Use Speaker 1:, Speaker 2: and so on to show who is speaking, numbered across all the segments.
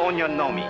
Speaker 1: ogni nome.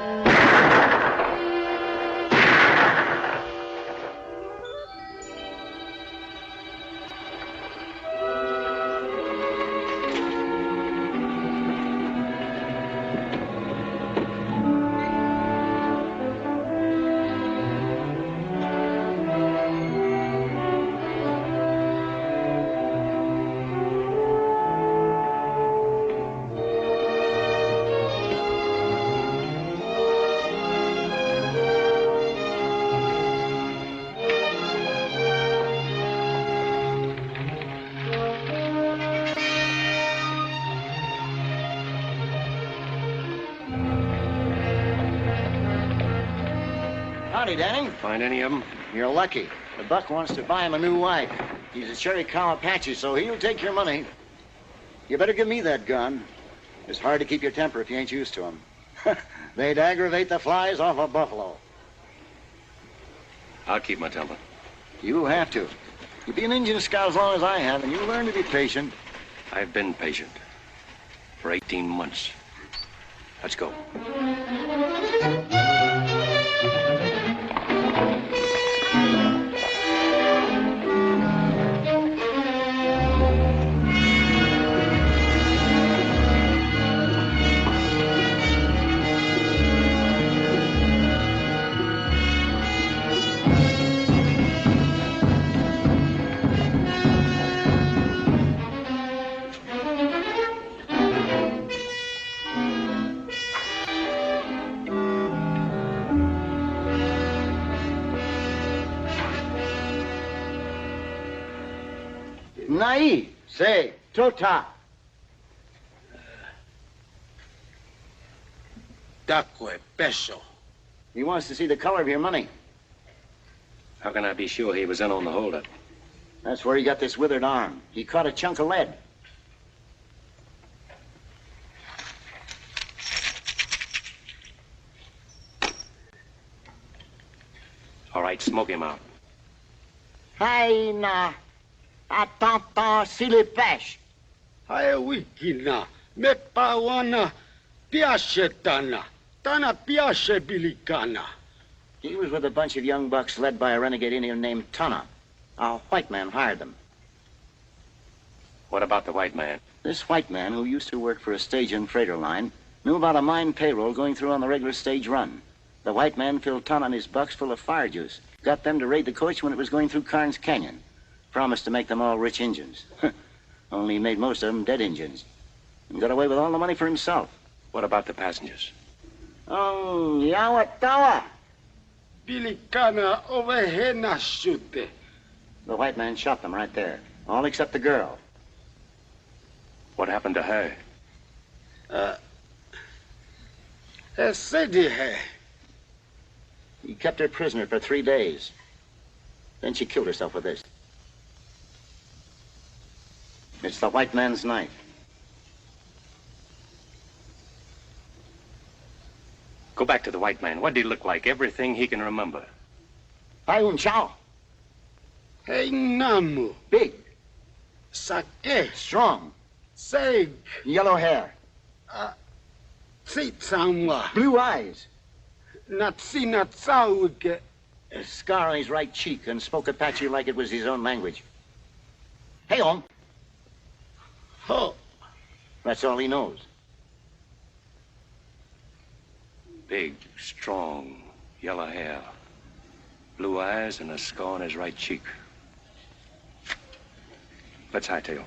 Speaker 2: Howdy, Danny.
Speaker 3: Find any of them?
Speaker 2: You're lucky. The buck wants to buy him a new wife. He's a cherry cow Apache, so he'll take your money. You better give me that gun. It's hard to keep your temper if you ain't used to them. They'd aggravate the flies off a buffalo.
Speaker 3: I'll keep my temper.
Speaker 2: You'll have to. You'll be an Indian scout as long as I have, and you'll learn to be patient.
Speaker 3: I've been patient. For 18 months. Let's go.
Speaker 2: Nai, say, tota.
Speaker 4: Dacque peso.
Speaker 2: He wants to see the color of your money.
Speaker 3: How can I be sure he was in on the holdup?
Speaker 2: That's where he got this withered arm. He caught a chunk of lead.
Speaker 3: All right, smoke him out.
Speaker 2: Hai na, atanta silipesh.
Speaker 4: Hae wikina, me pawana, piace tana, tana piace bilicana.
Speaker 2: He was with a bunch of young bucks led by a renegade Indian named Tana. A white man hired them.
Speaker 3: What about the white man?
Speaker 2: This white man, who used to work for a stage and freighter line, knew about a mine payroll going through on the regular stage run. The white man filled Tana and his bucks full of fire juice, got them to raid the coach when it was going through Carnes Canyon. Promised to make them all rich Injuns. Only he made most of them dead Injuns. And got away with all the money for himself.
Speaker 3: What about the passengers?
Speaker 2: Oh, Yawatawa.
Speaker 4: Bilicana ovehena shute.
Speaker 2: The white man shot them right there. All except the girl.
Speaker 3: What happened to her?
Speaker 4: Sedi he.
Speaker 2: He kept her prisoner for 3 days. Then she killed herself with this. It's the white man's knife.
Speaker 3: Go back to the white man. What did he look like? Everything he can remember.
Speaker 2: Payun Chow.
Speaker 4: Hey namu.
Speaker 2: Big.
Speaker 4: Sake.
Speaker 2: Strong.
Speaker 4: Seg.
Speaker 2: Yellow hair.
Speaker 4: Tsitsamwa.
Speaker 2: Blue eyes.
Speaker 4: Natsina tsauge.
Speaker 2: A scar on his right cheek and spoke Apache like it was his own language. Hey, on.
Speaker 4: Ho.
Speaker 2: That's all he knows.
Speaker 3: Big, strong, yellow hair. Blue eyes and a scar on his right cheek. Let's hightail.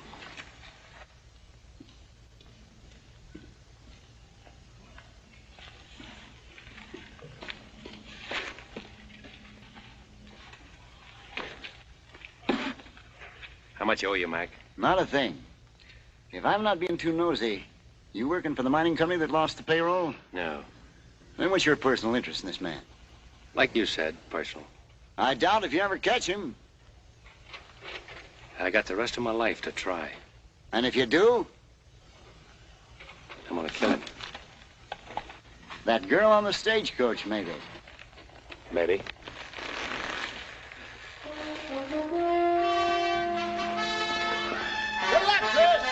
Speaker 3: How much owe you, Mac?
Speaker 2: Not a thing. If I'm not being too nosy, you working for the mining company that lost the payroll?
Speaker 3: No.
Speaker 2: Then what's your personal interest in this man?
Speaker 3: Like you said, personal.
Speaker 2: I doubt if you ever catch him.
Speaker 3: I got the rest of my life to try.
Speaker 2: And if you do?
Speaker 3: I'm gonna kill him.
Speaker 2: That girl on the stagecoach, maybe.
Speaker 3: Maybe.
Speaker 2: Good luck, Chris!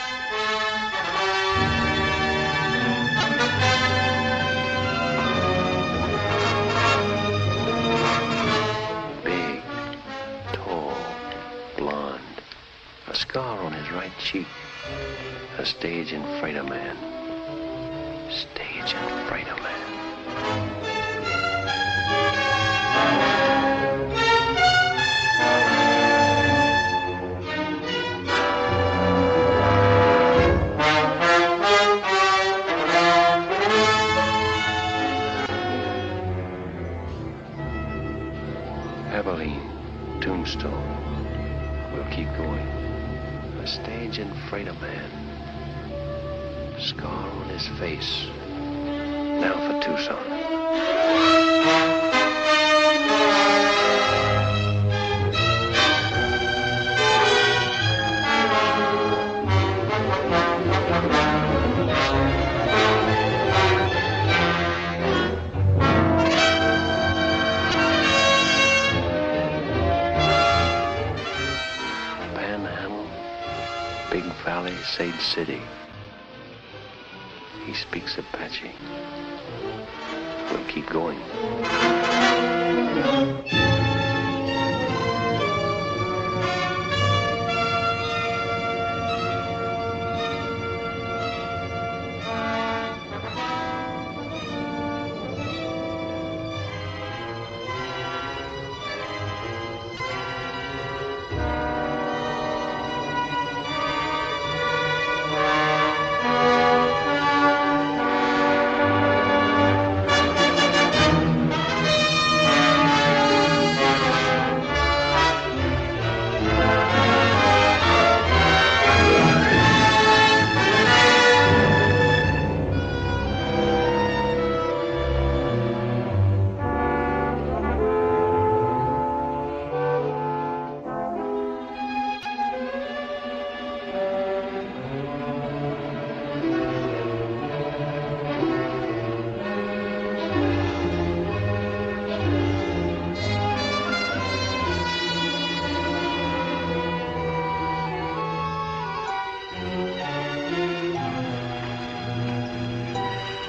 Speaker 3: scar on his right cheek. A stage and freighter man. Stage and freighter man. Tombstone. We'll keep going. A stage and freighter man. Scar on his face. Now for Tucson. Sage City. He speaks Apache. We'll keep going.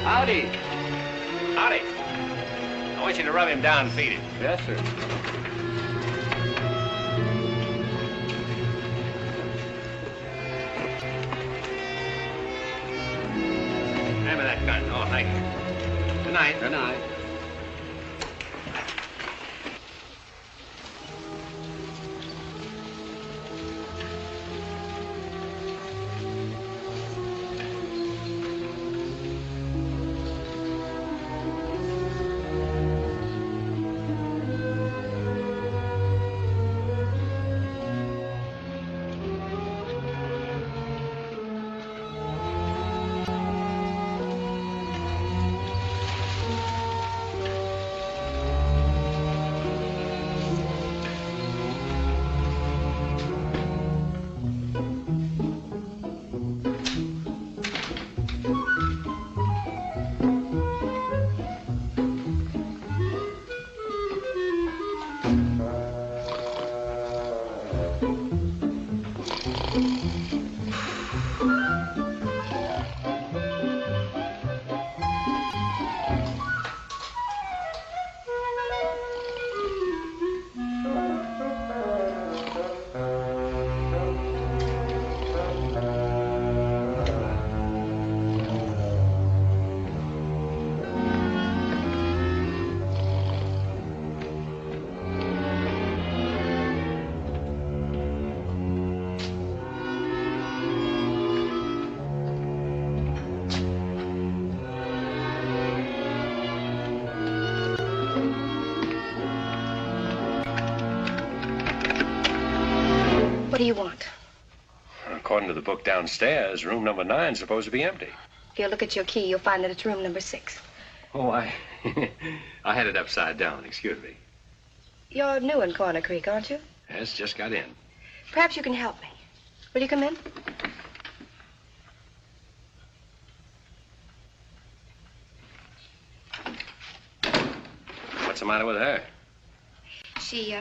Speaker 1: Howdy. Howdy. I want you to rub him down and feed him. Yes, sir. Hand me that gun. Oh, thank you. Good night. Good night.
Speaker 5: What do you want?
Speaker 3: According to the book downstairs, room number 9 is supposed to be empty.
Speaker 5: If you look at your key, you'll find that it's room number 6.
Speaker 3: Oh, I had it upside down. Excuse me.
Speaker 5: You're new in Corner Creek, aren't you?
Speaker 3: Yes, just got in.
Speaker 5: Perhaps you can help me. Will you come in?
Speaker 3: What's the matter with her?
Speaker 5: She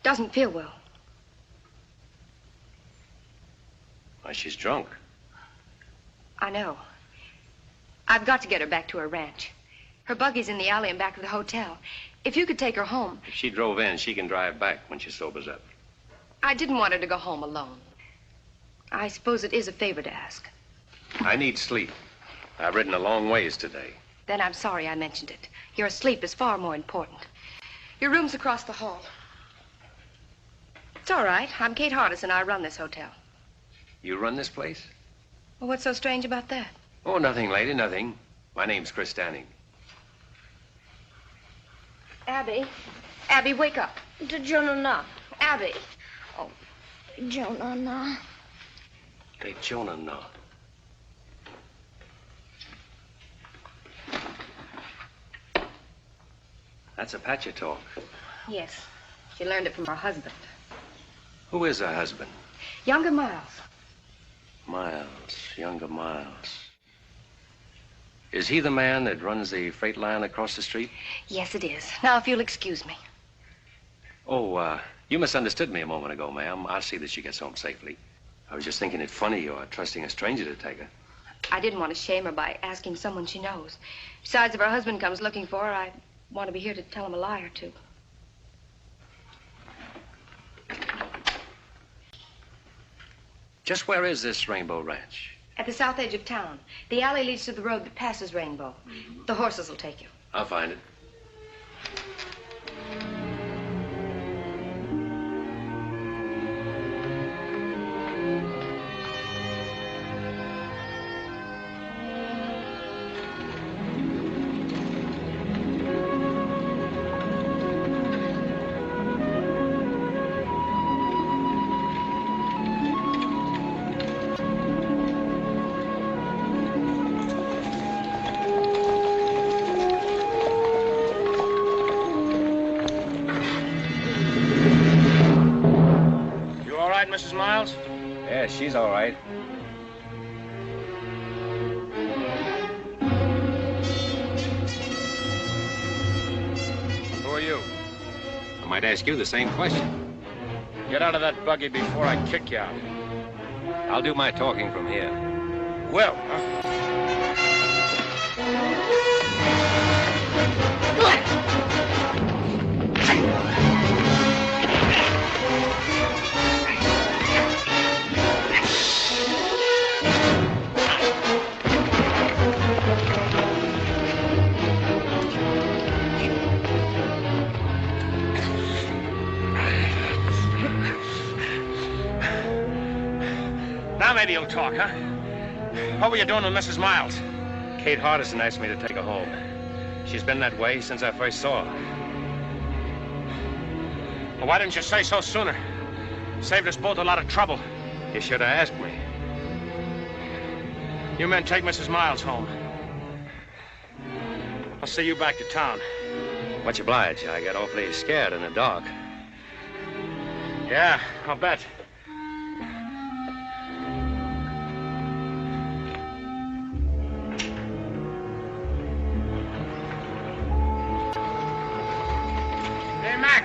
Speaker 5: doesn't feel well.
Speaker 3: Why, she's drunk.
Speaker 5: I know. I've got to get her back to her ranch. Her buggy's in the alley in back of the hotel. If you could take her home.
Speaker 3: If she drove in, she can drive back when she sobers up.
Speaker 5: I didn't want her to go home alone. I suppose it is a favor to ask.
Speaker 3: I need sleep. I've ridden a long ways today.
Speaker 5: Then I'm sorry I mentioned it. Your sleep is far more important. Your room's across the hall. It's all right. I'm Kate Hardison. I run this hotel.
Speaker 3: You run this place?
Speaker 5: Well, what's so strange about that?
Speaker 3: Oh, nothing, lady, nothing. My name's Chris Stanning.
Speaker 5: Abby. Abby, wake up.
Speaker 6: Jonah.
Speaker 5: Abby.
Speaker 6: Oh, Jonah.
Speaker 3: Hey, Jonah, no. That's Apache talk.
Speaker 5: Yes. She learned it from her husband.
Speaker 3: Who is her husband?
Speaker 5: Younger Miles.
Speaker 3: Miles, younger Miles. Is he the man that runs the freight line across the street?
Speaker 5: Yes, it is. Now, if you'll excuse me.
Speaker 3: Oh, you misunderstood me a moment ago, ma'am. I'll see that she gets home safely. I was just thinking it funny you're trusting a stranger to take her.
Speaker 5: I didn't want to shame her by asking someone she knows. Besides, if her husband comes looking for her, I want to be here to tell him a lie or two.
Speaker 3: Just where is this Rainbow Ranch?
Speaker 5: At the south edge of town. The alley leads to the road that passes Rainbow. The horses will take you.
Speaker 3: I'll find it.
Speaker 1: Mrs. Miles?
Speaker 3: Yeah, she's all right.
Speaker 1: Who are you?
Speaker 3: I might ask you the same question.
Speaker 1: Get out of that buggy before I kick you out.
Speaker 3: I'll do my talking from here.
Speaker 1: Will, huh? Now maybe you'll talk, huh? What were you doing with Mrs. Miles?
Speaker 3: Kate Hardison asked me to take her home. She's been that way since I first saw her.
Speaker 1: Well, why didn't you say so sooner? Saved us both a lot of trouble.
Speaker 3: You should have asked me.
Speaker 1: You men take Mrs. Miles home. I'll see you back to town.
Speaker 3: Much obliged. I got awfully scared in the dark.
Speaker 1: Yeah, I'll bet. Hey, Mac.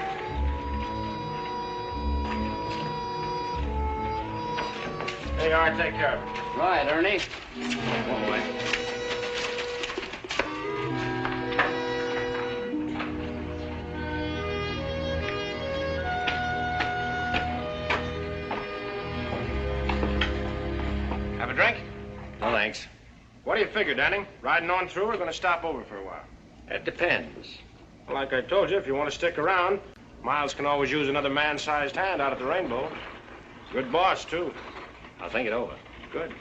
Speaker 1: There you are. Take care of it.
Speaker 2: Right, Ernie.
Speaker 3: One way.
Speaker 1: Have a drink?
Speaker 3: No, thanks.
Speaker 1: What do you figure, Danning? Riding on through or going to stop over for a while?
Speaker 3: It depends.
Speaker 1: Well, like I told you, if you want to stick around, Miles can always use another man-sized hand out at the Rainbow. Good boss, too.
Speaker 3: I'll think it over.
Speaker 1: Good.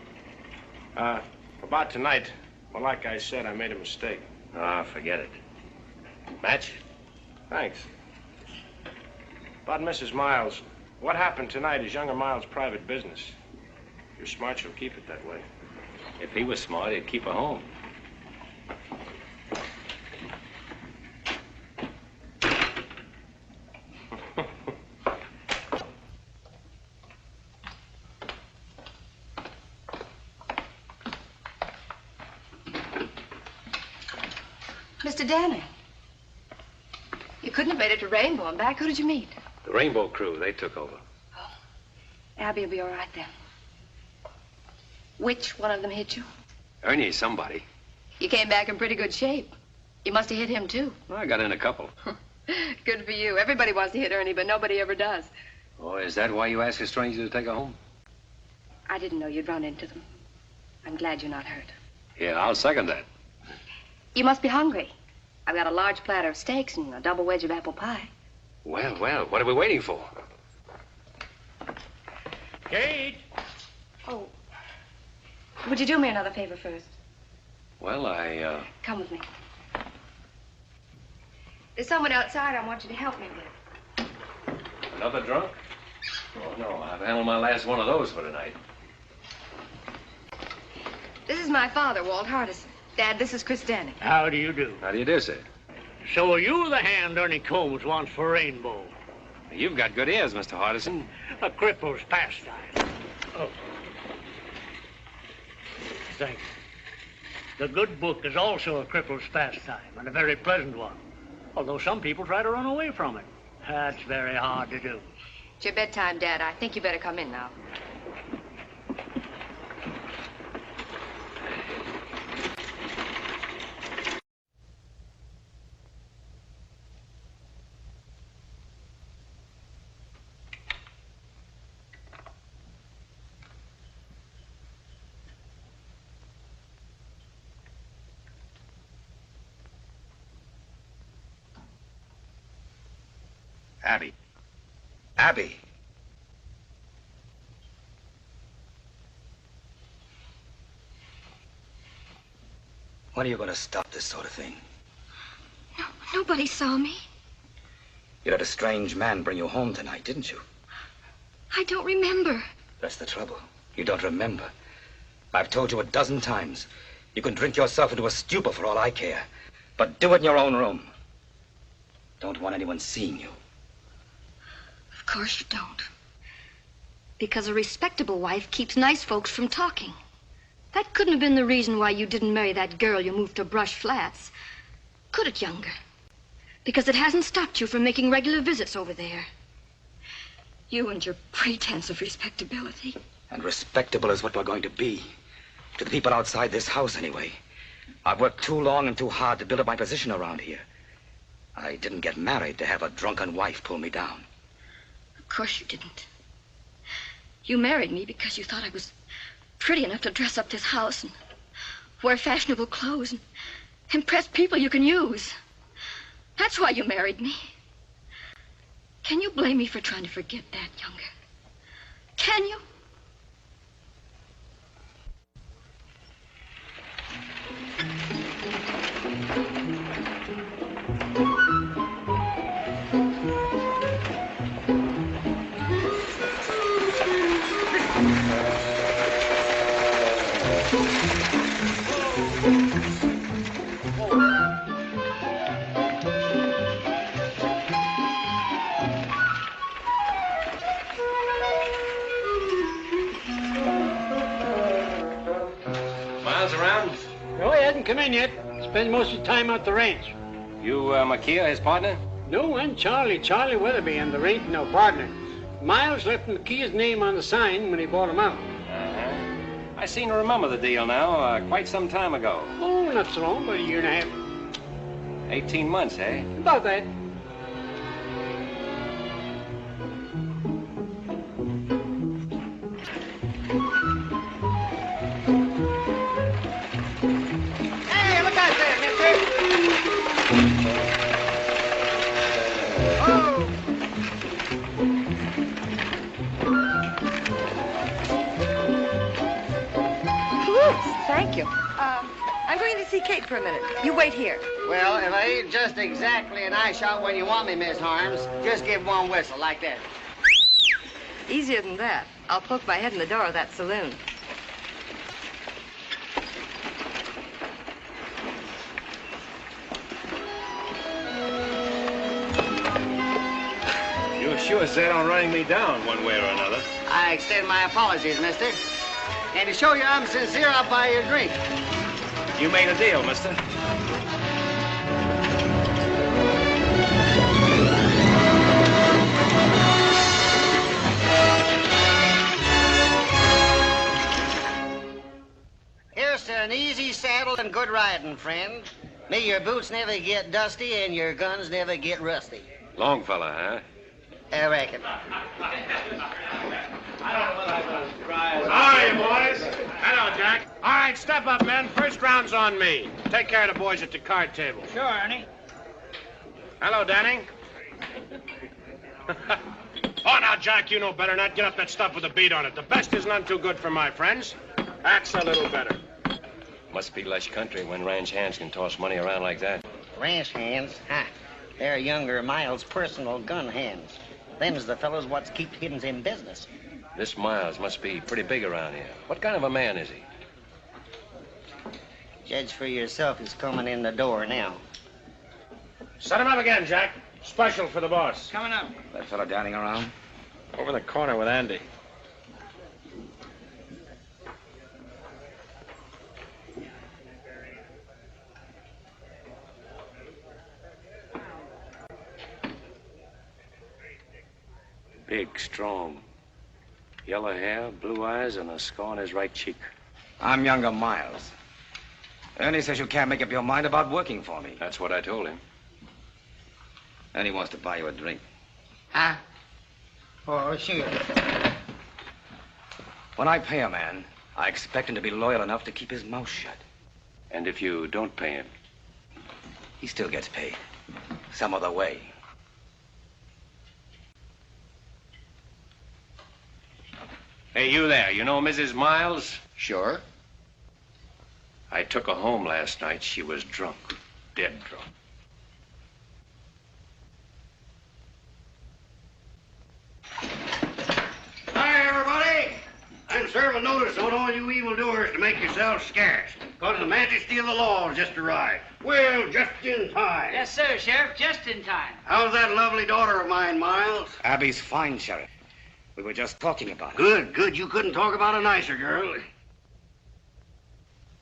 Speaker 1: About tonight, well, like I said, I made a mistake.
Speaker 3: Ah, forget it. Match?
Speaker 1: Thanks. About Mrs. Miles, what happened tonight is younger Miles' private business. If you're smart, you'll keep it that way.
Speaker 3: If he was smart, he'd keep her home.
Speaker 5: Mr. Danning. You couldn't have made it to Rainbow and back. Who did you meet?
Speaker 3: The Rainbow crew, they took over.
Speaker 5: Abby will be all right then. Which one of them hit you?
Speaker 3: Ernie's somebody.
Speaker 5: You came back in pretty good shape. You must have hit him, too.
Speaker 3: Well, I got in a couple.
Speaker 5: Good for you. Everybody wants to hit Ernie, but nobody ever does.
Speaker 3: Oh, is that why you asked a stranger to take her home?
Speaker 5: I didn't know you'd run into them. I'm glad you're not hurt.
Speaker 3: Yeah, I'll second that.
Speaker 5: You must be hungry. I've got a large platter of steaks and a double wedge of apple pie.
Speaker 3: Well, what are we waiting for?
Speaker 7: Kate!
Speaker 5: Oh. Would you do me another favor first?
Speaker 3: Well,
Speaker 5: Come with me. There's someone outside I want you to help me with.
Speaker 3: Another drunk? Oh, no, I've handled my last one of those for tonight.
Speaker 5: This is my father, Walt Hardison. Dad, this is Chris Danny.
Speaker 7: How do you do?
Speaker 3: How do you do, sir?
Speaker 7: So are you the hand Ernie Combs wants for Rainbow?
Speaker 3: You've got good ears, Mr. Hardison.
Speaker 7: A cripple's pastime. Oh. Thank you. The good book is also a cripple's pastime, and a very pleasant one. Although some people try to run away from it. That's very hard to do.
Speaker 5: It's your bedtime, Dad. I think you better come in now.
Speaker 8: Abby. Abby. When are you going to stop this sort of thing?
Speaker 6: No, nobody saw me.
Speaker 8: You had a strange man bring you home tonight, didn't you?
Speaker 6: I don't remember.
Speaker 8: That's the trouble. You don't remember. I've told you a dozen times. You can drink yourself into a stupor for all I care. But do it in your own room. Don't want anyone seeing you.
Speaker 6: Of course you don't. Because a respectable wife keeps nice folks from talking. That couldn't have been the reason why you didn't marry that girl you moved to Brush Flats. Could it, Younger? Because it hasn't stopped you from making regular visits over there. You and your pretense of respectability.
Speaker 8: And respectable is what we're going to be. To the people outside this house, anyway. I've worked too long and too hard to build up my position around here. I didn't get married to have a drunken wife pull me down.
Speaker 6: Of course you didn't. You married me because you thought I was pretty enough to dress up this house and wear fashionable clothes and impress people you can use. That's why you married me. Can you blame me for trying to forget that, Younger? Can you?
Speaker 3: Miles around?
Speaker 7: No, he hasn't come in yet. Spends most of his time out the ranch.
Speaker 3: You, Makia, his partner?
Speaker 7: No, and Charlie Weatherby, and there ain't no partner. Miles left Makia's name on the sign when he bought him out.
Speaker 3: Uh-huh. I seem to remember the deal now, quite some time ago.
Speaker 7: Oh, not so long, about a year and a half.
Speaker 3: 18 months, eh?
Speaker 7: About that.
Speaker 4: Hey, look out there, mister! Oh!
Speaker 5: Thank you. I'm going to see Kate for a minute. You wait here.
Speaker 4: Well, if I ain't just exactly an eye shot when you want me, Miss Harms, just give one whistle like that.
Speaker 5: Easier than that. I'll poke my head in the door of that saloon.
Speaker 1: You sure set on running me down one way or another.
Speaker 4: I extend my apologies, mister. And to show you I'm sincere, I'll buy you a drink.
Speaker 1: You made a deal, mister.
Speaker 4: Here's to an easy saddle and good riding, friend. May your boots never get dusty and your guns never get rusty.
Speaker 3: Long fella, huh?
Speaker 4: I reckon.
Speaker 1: How are you, boys? Hello, Jack. All right, step up, men. First round's on me. Take care of the boys at the card table.
Speaker 7: Sure, Ernie.
Speaker 1: Hello, Danning. Oh, now, Jack, you know better not get up that stuff with a beat on it. The best is none too good for my friends. That's a little better.
Speaker 3: Must be lush country when ranch hands can toss money around like that.
Speaker 4: Ranch hands? Ha! They're younger Miles' personal gun hands. Them's the fellows what's keep hiddens in business.
Speaker 3: This Miles must be pretty big around here. What kind of a man is he?
Speaker 4: Judge for yourself. He's coming in the door now.
Speaker 1: Set him up again, Jack. Special for the boss.
Speaker 7: Coming up.
Speaker 8: That fella dining around?
Speaker 1: Over the corner with Andy.
Speaker 3: Big, strong. Yellow hair, blue eyes, and a scar on his right cheek.
Speaker 8: I'm younger Miles. Ernie says you can't make up your mind about working for me.
Speaker 3: That's what I told him.
Speaker 8: And he wants to buy you a drink.
Speaker 4: Huh? Oh, sure.
Speaker 8: When I pay a man, I expect him to be loyal enough to keep his mouth shut.
Speaker 3: And if you don't pay him?
Speaker 8: He still gets paid. Some other way.
Speaker 3: Hey, you there. You know Mrs. Miles?
Speaker 4: Sure.
Speaker 3: I took her home last night. She was drunk. Dead drunk.
Speaker 9: Hi, everybody. I'm serving notice on all you evildoers to make yourselves scarce, because the majesty of the law has just arrived. Well, just in time.
Speaker 7: Yes, sir, Sheriff, just in time.
Speaker 9: How's that lovely daughter of mine, Miles?
Speaker 8: Abby's fine, Sheriff. We were just talking about it.
Speaker 9: Good, good. You couldn't talk about a nicer girl.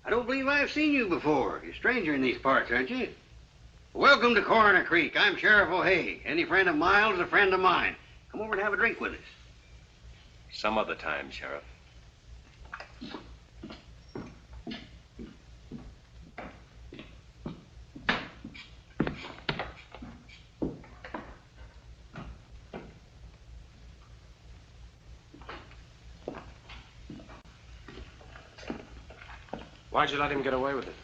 Speaker 9: I don't believe I've seen you before. You're a stranger in these parts, aren't you? Welcome to Coroner Creek. I'm Sheriff O'Hay. Any friend of Miles is a friend of mine. Come over and have a drink with us.
Speaker 3: Some other time, Sheriff.
Speaker 1: Why'd you let him get away with it?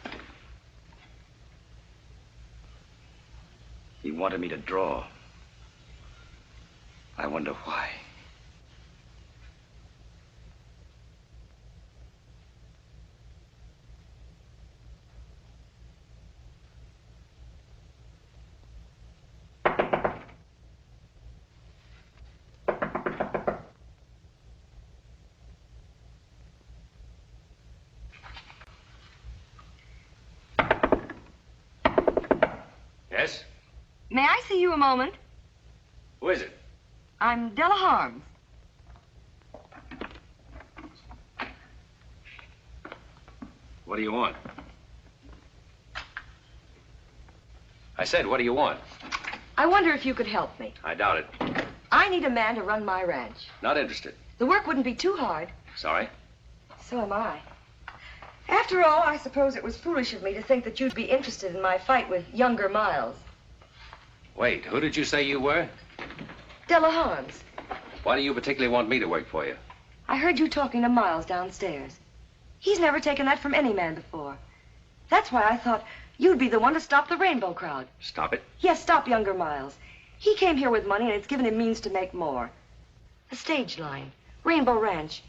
Speaker 8: He wanted me to draw. I wonder why.
Speaker 3: Yes?
Speaker 5: May I see you a moment?
Speaker 3: Who is it?
Speaker 5: I'm Della Harms.
Speaker 3: What do you want? I said, what do you want?
Speaker 5: I wonder if you could help me.
Speaker 3: I doubt it.
Speaker 5: I need a man to run my ranch.
Speaker 3: Not interested.
Speaker 5: The work wouldn't be too hard.
Speaker 3: Sorry?
Speaker 5: So am I. After all, I suppose it was foolish of me to think that you'd be interested in my fight with younger Miles.
Speaker 3: Wait, who did you say you were?
Speaker 5: Della Harms.
Speaker 3: Why do you particularly want me to work for you?
Speaker 5: I heard you talking to Miles downstairs. He's never taken that from any man before. That's why I thought you'd be the one to stop the rainbow crowd.
Speaker 3: Stop it.
Speaker 5: Yes, stop younger Miles. He came here with money, and it's given him means to make more. A stage line, Rainbow Ranch.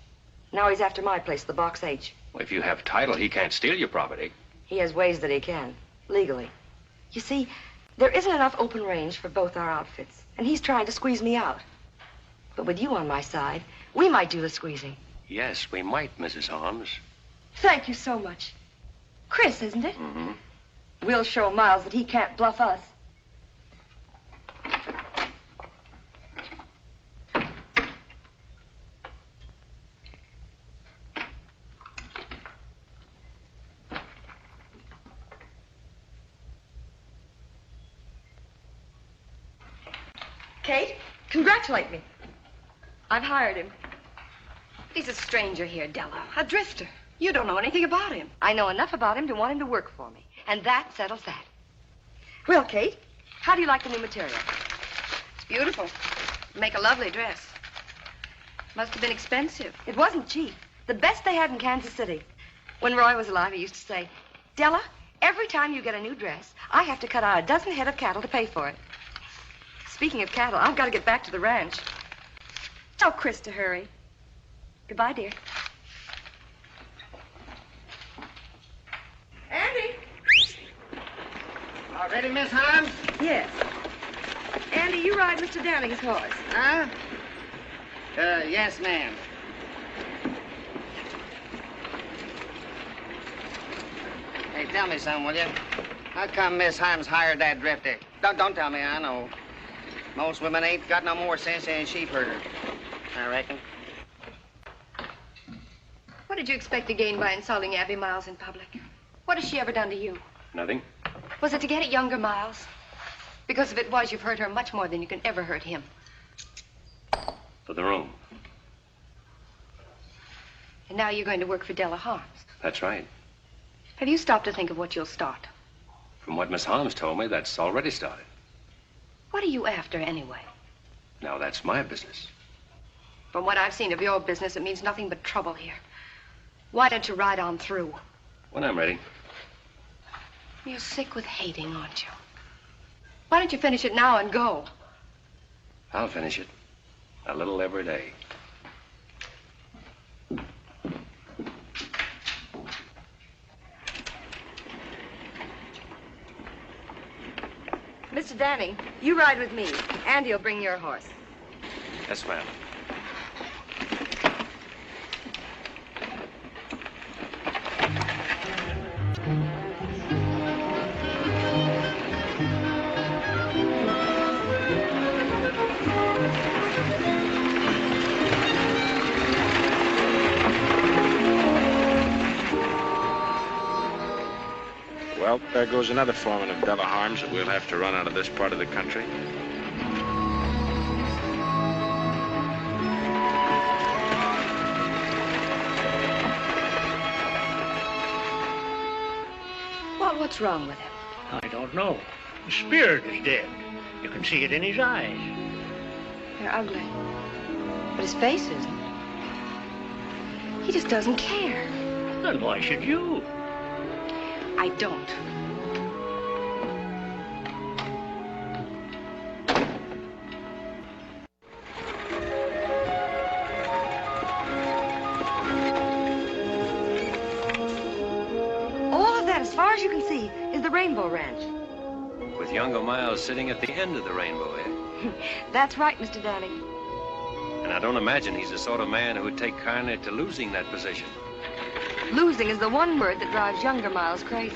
Speaker 5: Now he's after my place, the Box H.
Speaker 3: Well, if you have title, he can't steal your property.
Speaker 5: He has ways that he can, legally. You see, there isn't enough open range for both our outfits, and he's trying to squeeze me out. But with you on my side, we might do the squeezing.
Speaker 3: Yes, we might, Mrs. Harms.
Speaker 5: Thank you so much. Chris, isn't it?
Speaker 3: Mm-hmm.
Speaker 5: We'll show Miles that he can't bluff us. Kate, congratulate me. I've hired him.
Speaker 10: He's a stranger here, Della. A drifter.
Speaker 6: You don't know anything about him.
Speaker 5: I know enough about him to want him to work for me. And that settles that. Well, Kate, how do you like the new material?
Speaker 6: It's beautiful. Make a lovely dress. Must have been expensive.
Speaker 5: It wasn't cheap. The best they had in Kansas City. When Roy was alive, he used to say, Della, every time you get a new dress, I have to cut out a dozen head of cattle to pay for it. Speaking of cattle, I've got to get back to the ranch. Tell Chris to hurry. Goodbye, dear. Andy!
Speaker 4: All ready, Miss Holmes?
Speaker 5: Yes. Andy, you ride Mr. Downing's horse.
Speaker 4: Huh? Yes, ma'am. Hey, tell me something, will you? How come Miss Holmes hired that drifter? Don't tell me, I know. Most women ain't got no more sense than a sheep herder, I reckon.
Speaker 6: What did you expect to gain by insulting Abby Miles in public? What has she ever done to you?
Speaker 3: Nothing.
Speaker 6: Was it to get at younger Miles? Because if it was, you've hurt her much more than you can ever hurt him.
Speaker 3: For the room.
Speaker 6: And now you're going to work for Della Harms.
Speaker 3: That's right.
Speaker 6: Have you stopped to think of what you'll start?
Speaker 3: From what Miss Holmes told me, that's already started.
Speaker 6: What are you after, anyway?
Speaker 3: Now, that's my business.
Speaker 6: From what I've seen of your business, it means nothing but trouble here. Why don't you ride on through?
Speaker 3: When I'm ready.
Speaker 6: You're sick with hating, aren't you? Why don't you finish it now and go?
Speaker 3: I'll finish it. A little every day.
Speaker 5: Mr. Danning, you ride with me. Andy'll bring your horse.
Speaker 3: Yes, ma'am.
Speaker 1: Well, there goes another foreman of Della Harms that we'll have to run out of this part of the country.
Speaker 6: Well, what's wrong with him?
Speaker 7: I don't know. His spirit is dead. You can see it in his eyes.
Speaker 6: They're ugly. But his face isn't. He just doesn't care.
Speaker 7: Then why should you?
Speaker 6: I don't.
Speaker 5: All of that, as far as you can see, is the Rainbow Ranch.
Speaker 3: With younger Miles sitting at the end of the rainbow here.
Speaker 5: That's right, Mr. Danning.
Speaker 3: And I don't imagine he's the sort of man who would take kindly to losing that position.
Speaker 5: Losing is the one word that drives younger Miles crazy.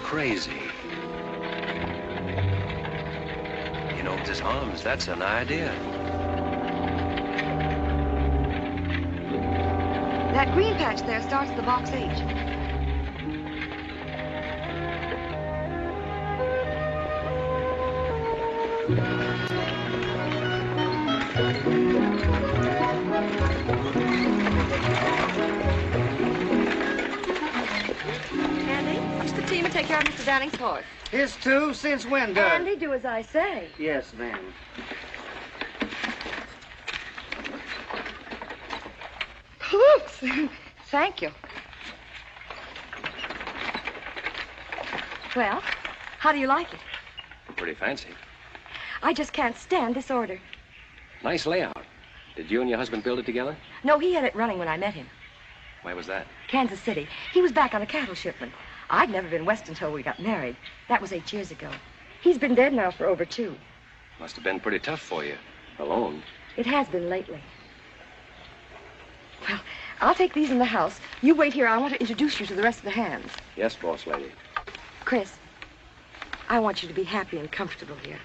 Speaker 3: Crazy. You know, Mrs. Holmes, that's an idea.
Speaker 5: That green patch there starts the box H. Andy, Mr. Team will take care of Mr. Danning's horse.
Speaker 4: His too? Since when, Doug?
Speaker 5: Andy, do as I say.
Speaker 4: Yes, ma'am.
Speaker 5: Oops. Thank you. Well, how do you like it?
Speaker 3: Pretty fancy.
Speaker 5: I just can't stand disorder.
Speaker 3: Nice layout. Did you and your husband build it together?
Speaker 5: No, he had it running when I met him.
Speaker 3: Where was that?
Speaker 5: Kansas City. He was back on a cattle shipment. I'd never been west until we got married. That was 8 years ago. He's been dead now for over 2.
Speaker 3: Must have been pretty tough for you. Alone.
Speaker 5: It has been lately. Well, I'll take these in the house. You wait here. I want to introduce you to the rest of the hands.
Speaker 3: Yes, boss lady.
Speaker 5: Chris, I want you to be happy and comfortable here.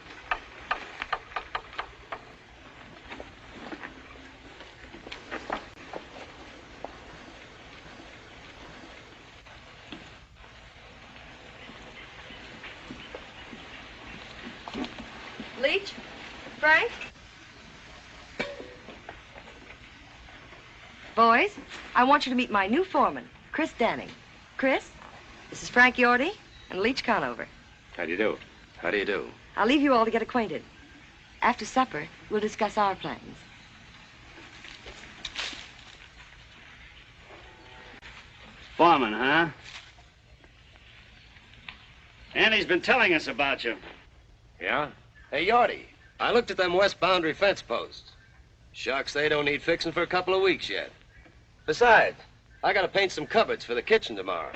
Speaker 5: Leach? Frank? Boys, I want you to meet my new foreman, Chris Danning. Chris, this is Frank Yorty and Leach Conover.
Speaker 3: How do you do? How do you do?
Speaker 5: I'll leave you all to get acquainted. After supper, we'll discuss our plans.
Speaker 9: Foreman, huh? Annie's been telling us about you.
Speaker 3: Yeah?
Speaker 10: Hey, Yorty, I looked at them west boundary fence posts. Shucks, they don't need fixing for a couple of weeks yet. Besides, I gotta paint some cupboards for the kitchen tomorrow.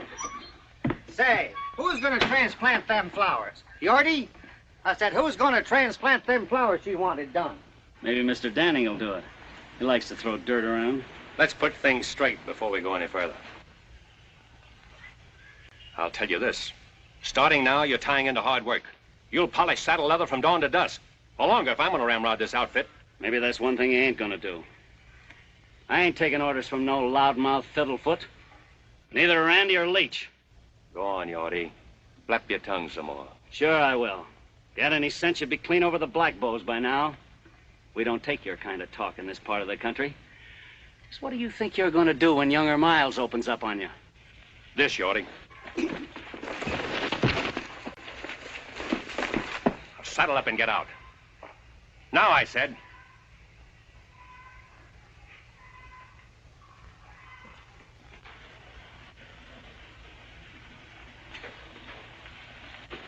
Speaker 4: Say, who's gonna transplant them flowers? Yorty? I said, who's gonna transplant them flowers she wanted done?
Speaker 9: Maybe Mr. Danning will do it. He likes to throw dirt around.
Speaker 3: Let's put things straight before we go any further. I'll tell you this. Starting now, you're tying into hard work. You'll polish saddle leather from dawn to dusk. Or longer if I'm gonna ramrod this outfit.
Speaker 9: Maybe that's one thing he ain't gonna do. I ain't taking orders from no loudmouth fiddlefoot. Neither Randy or Leach.
Speaker 3: Go on, Yorty. Flap your tongue some more.
Speaker 9: Sure I will. If you had any sense, you'd be clean over the black bows by now. We don't take your kind of talk in this part of the country. So what do you think you're gonna do when younger Miles opens up on you?
Speaker 3: This, Yorty. Saddle up and get out. Now, I said.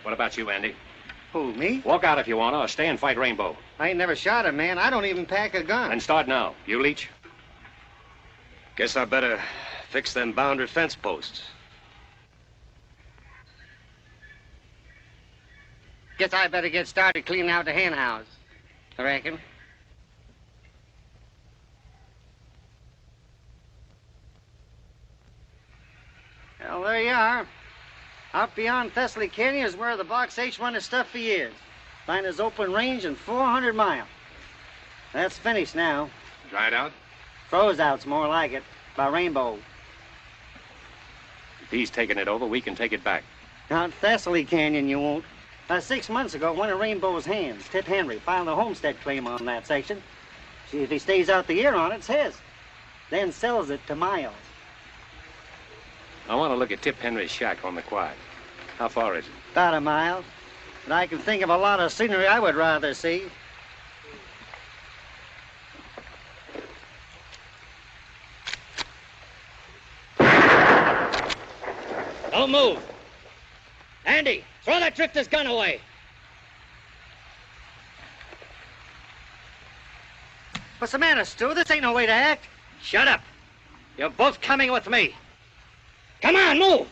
Speaker 3: What about you, Andy?
Speaker 4: Who, me?
Speaker 3: Walk out if you want to, or stay and fight Rainbow.
Speaker 4: I ain't never shot a man. I don't even pack a gun.
Speaker 3: And start now. You, Leach?
Speaker 10: Guess I better fix them boundary fence posts.
Speaker 4: Guess I better get started cleaning out the hen house. I reckon. Well, there you are. Out beyond Thessaly Canyon is where the Box H run of stuff he is. Finest open range in 400 miles. That's finished now.
Speaker 3: Dried out?
Speaker 4: Froze out's more like it. By Rainbow.
Speaker 3: If he's taking it over, we can take it back.
Speaker 4: Out Thessaly Canyon you won't. 6 months ago, one of Rainbow's hands, Tip Henry, filed a homestead claim on that section. See, if he stays out the year on it, it's his. Then sells it to Miles.
Speaker 3: I want to look at Tip Henry's shack on the quad. How far is it?
Speaker 4: About a mile. But I can think of a lot of scenery I would rather see.
Speaker 9: Don't move. Andy, throw that drifter's gun away.
Speaker 4: What's the matter, Stu? This ain't no way to act.
Speaker 9: Shut up. You're both coming with me. Come on, move.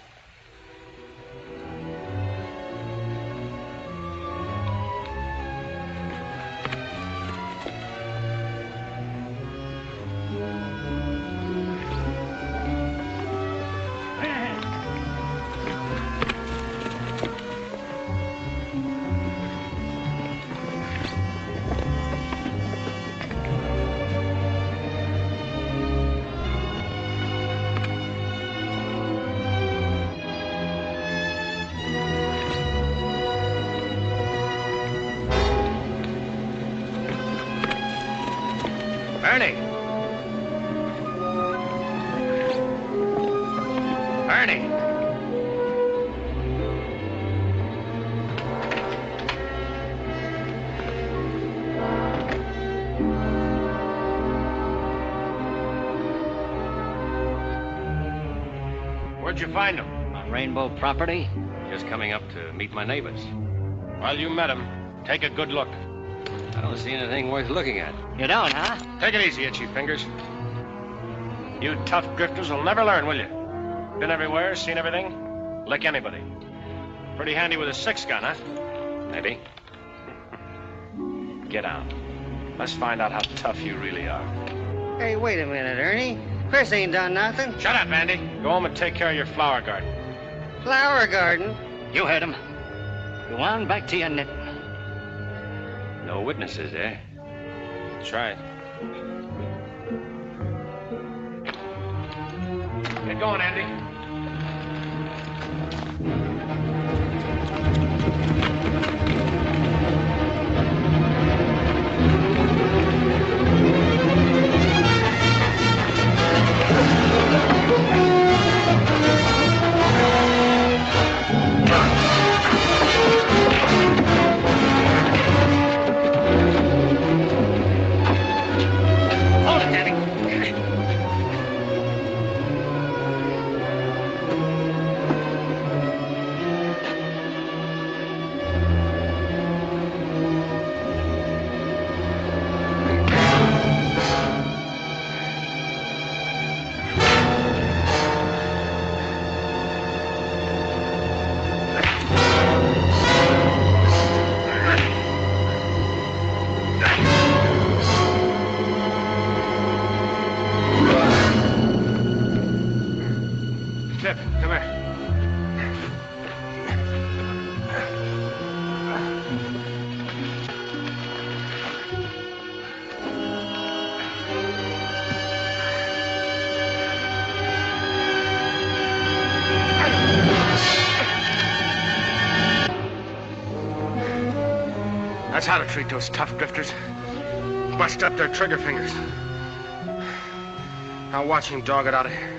Speaker 3: Ernie! Ernie! Where'd you find him?
Speaker 7: On Rainbow property?
Speaker 3: Just coming up to meet my neighbors.
Speaker 1: Well, you met him. Take a good look.
Speaker 3: I don't see anything worth looking at.
Speaker 7: You don't, huh?
Speaker 1: Take it easy, Itchy Fingers. You tough drifters will never learn, will you? Been everywhere, seen everything? Lick anybody. Pretty handy with a 6-gun, huh?
Speaker 3: Maybe.
Speaker 1: Get out. Let's find out how tough you really are.
Speaker 4: Hey, wait a minute, Ernie. Chris ain't done nothing.
Speaker 1: Shut up, Andy. Go home and take care of your flower garden.
Speaker 4: Flower garden?
Speaker 7: You heard him. Go on back to your knitting.
Speaker 3: No witnesses, eh?
Speaker 1: That's right. Get going, Andy. That's how to treat those tough grifters. Bust up their trigger fingers. I'll watch him dog it out of here.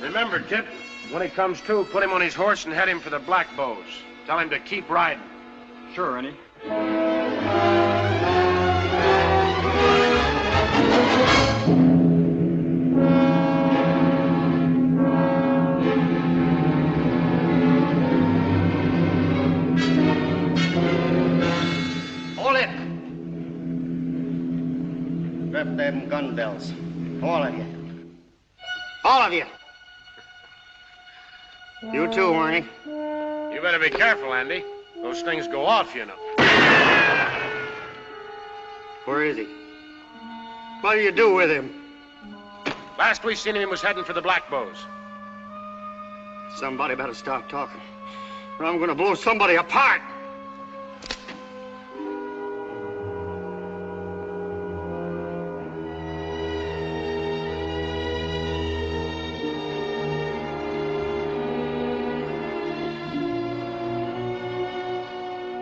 Speaker 1: Remember, Tip, when he comes to, put him on his horse and head him for the Black Bows. Tell him to keep riding.
Speaker 11: Sure, Ernie.
Speaker 4: Hold it! Grab them gun bells. All of you. All of you! You too, Ernie.
Speaker 1: You better be careful, Andy. Those things go off, you know.
Speaker 4: Where is he? What do you do with him?
Speaker 1: Last we seen him, he was heading for the Black Bows.
Speaker 4: Somebody better stop talking, or I'm gonna blow somebody apart.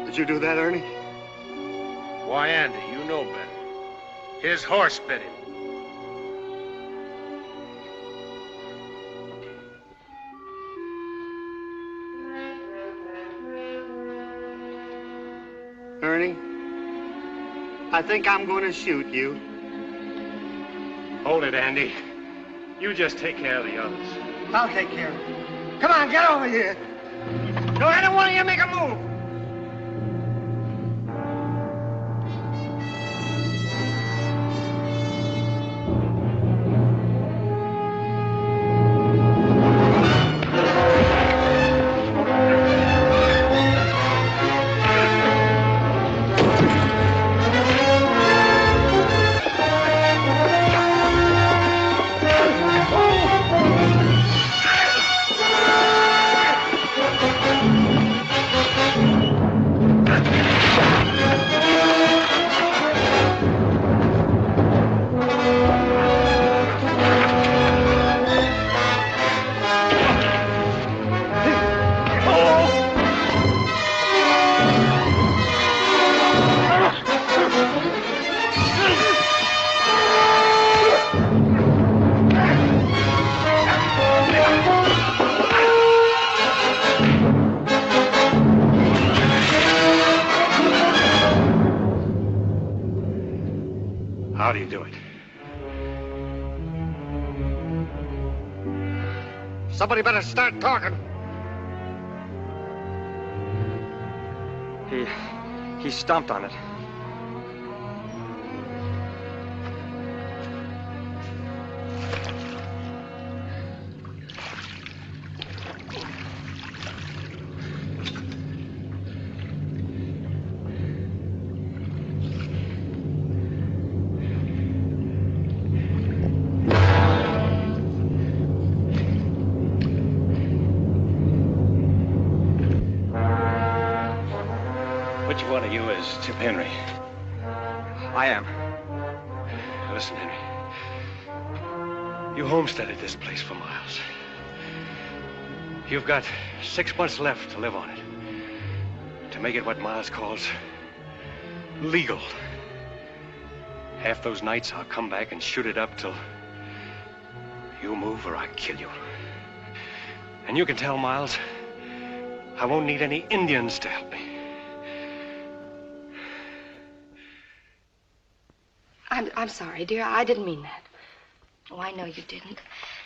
Speaker 4: Did you do that, Ernie?
Speaker 1: Why, Andy, you know better. His horse bit him.
Speaker 4: Ernie, I think I'm going to shoot you.
Speaker 1: Hold it, Andy. You just take care of the others.
Speaker 4: I'll take care of it. Come on, get over here. Don't any one of you make a move.
Speaker 1: How do you do it?
Speaker 4: Somebody better start talking.
Speaker 11: He stomped on it.
Speaker 1: Which one of you is Tip Henry?
Speaker 11: I am.
Speaker 1: Listen, Henry. You homesteaded this place for miles. You've got 6 months left to live on it. To make it what Miles calls legal. Half those nights I'll come back and shoot it up till you move or I kill you. And you can tell Miles I won't need any Indians to help me.
Speaker 5: I'm sorry, dear. I didn't mean that. Oh, I know you didn't.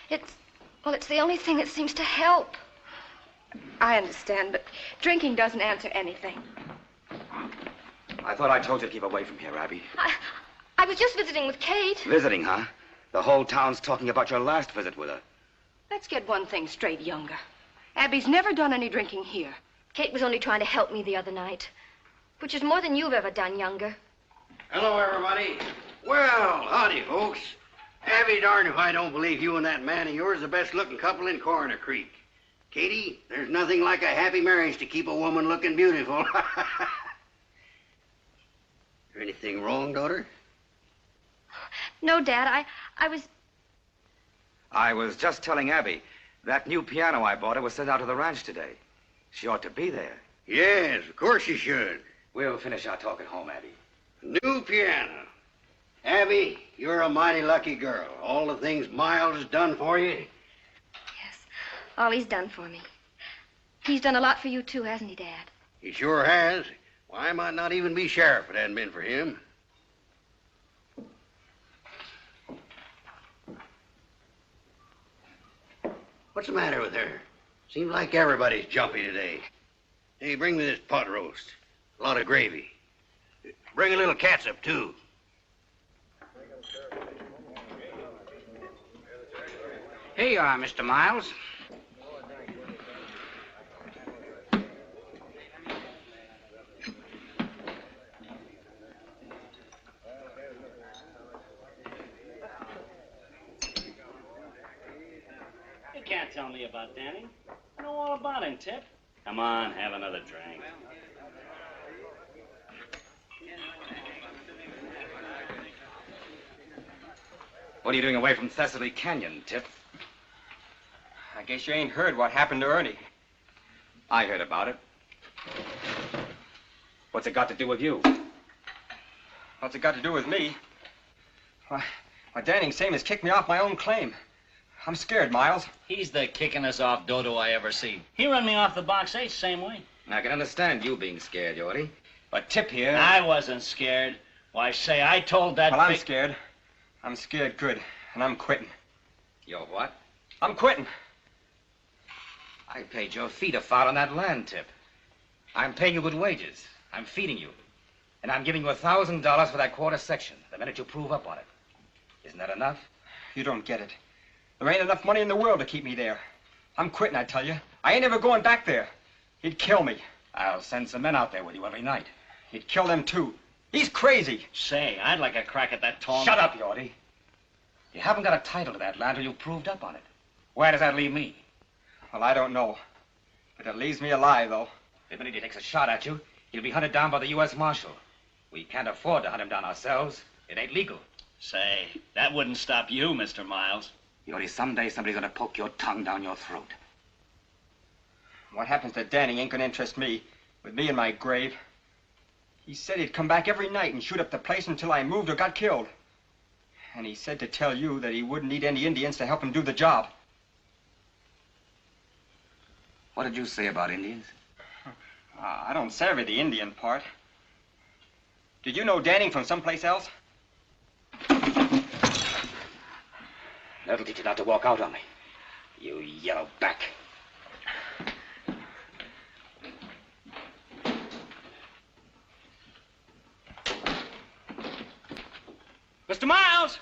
Speaker 5: It's the only thing that seems to help. I understand, but drinking doesn't answer anything.
Speaker 8: I thought I told you to keep away from here, Abby.
Speaker 6: I was just visiting with Kate.
Speaker 8: Visiting, huh? The whole town's talking about your last visit with her.
Speaker 5: Let's get one thing straight, Younger. Abby's never done any drinking here.
Speaker 6: Kate was only trying to help me the other night, which is more than you've ever done, Younger.
Speaker 10: Hello, everybody. Where
Speaker 12: Well, howdy, folks. Abby darn if I don't believe you and that man of yours are the best-looking couple in Coroner Creek. Katie, there's nothing like a happy marriage to keep a woman looking beautiful. Is anything wrong, daughter?
Speaker 6: No, Dad,
Speaker 8: I was just telling Abby, that new piano I bought her was sent out to the ranch today. She ought to be there.
Speaker 12: Yes, of course you should.
Speaker 8: We'll finish our talk at home, Abby.
Speaker 12: New piano. Abby, you're a mighty lucky girl. All the things Miles has done for you.
Speaker 6: Yes, all he's done for me. He's done a lot for you, too, hasn't he, Dad?
Speaker 12: He sure has. Why, I might not even be sheriff if it hadn't been for him. What's the matter with her? Seems like everybody's jumpy today. Hey, bring me this pot roast. A lot of gravy. Bring a little catsup, too.
Speaker 9: Here you are, Mr. Miles.
Speaker 7: You can't tell me about Danny. I know all about him, Tip. Come on, have another drink.
Speaker 8: What are you doing away from Thessaly Canyon, Tip?
Speaker 11: I guess you ain't heard what happened to Ernie.
Speaker 8: I heard about it. What's it got to do with you?
Speaker 11: What's it got to do with me? Why, Danning same as kicked me off my own claim. I'm scared, Miles.
Speaker 7: He's the kickingest off dodo I ever seen. He run me off the box 8 same way.
Speaker 8: I can understand you being scared, Yorty.
Speaker 11: But Tip here...
Speaker 7: I wasn't scared. Why, say, I told that
Speaker 11: Well, I'm scared. I'm scared good, and I'm quitting.
Speaker 8: You're what?
Speaker 11: I'm quitting.
Speaker 8: I paid your feet a fart on that land, Tip. I'm paying you good wages. I'm feeding you. And I'm giving you $1,000 for that quarter section the minute you prove up on it. Isn't that enough?
Speaker 11: You don't get it. There ain't enough money in the world to keep me there. I'm quitting, I tell you. I ain't ever going back there. He'd kill me.
Speaker 8: I'll send some men out there with you every night.
Speaker 11: He'd kill them, too. He's crazy.
Speaker 7: Say, I'd like a crack at that tall...
Speaker 8: Shut up, Yorty. You haven't got a title to that land till you've proved up on it. Where does that leave me?
Speaker 11: Well, I don't know. But it leaves me alive, though.
Speaker 8: The minute he takes a shot at you, he'll be hunted down by the U.S. Marshal. We can't afford to hunt him down ourselves. It ain't legal.
Speaker 7: Say, that wouldn't stop you, Mr. Miles.
Speaker 8: Yorty, someday somebody's gonna poke your tongue down your throat.
Speaker 11: What happens to Danny ain't gonna interest me. With me in my grave. He said he'd come back every night and shoot up the place until I moved or got killed. And he said to tell you that he wouldn't need any Indians to help him do the job.
Speaker 8: What did you say about Indians?
Speaker 11: I don't savvy the Indian part. Did you know Danning from someplace else?
Speaker 8: That'll teach you not to walk out on me. You yellow back.
Speaker 7: Mr. Miles!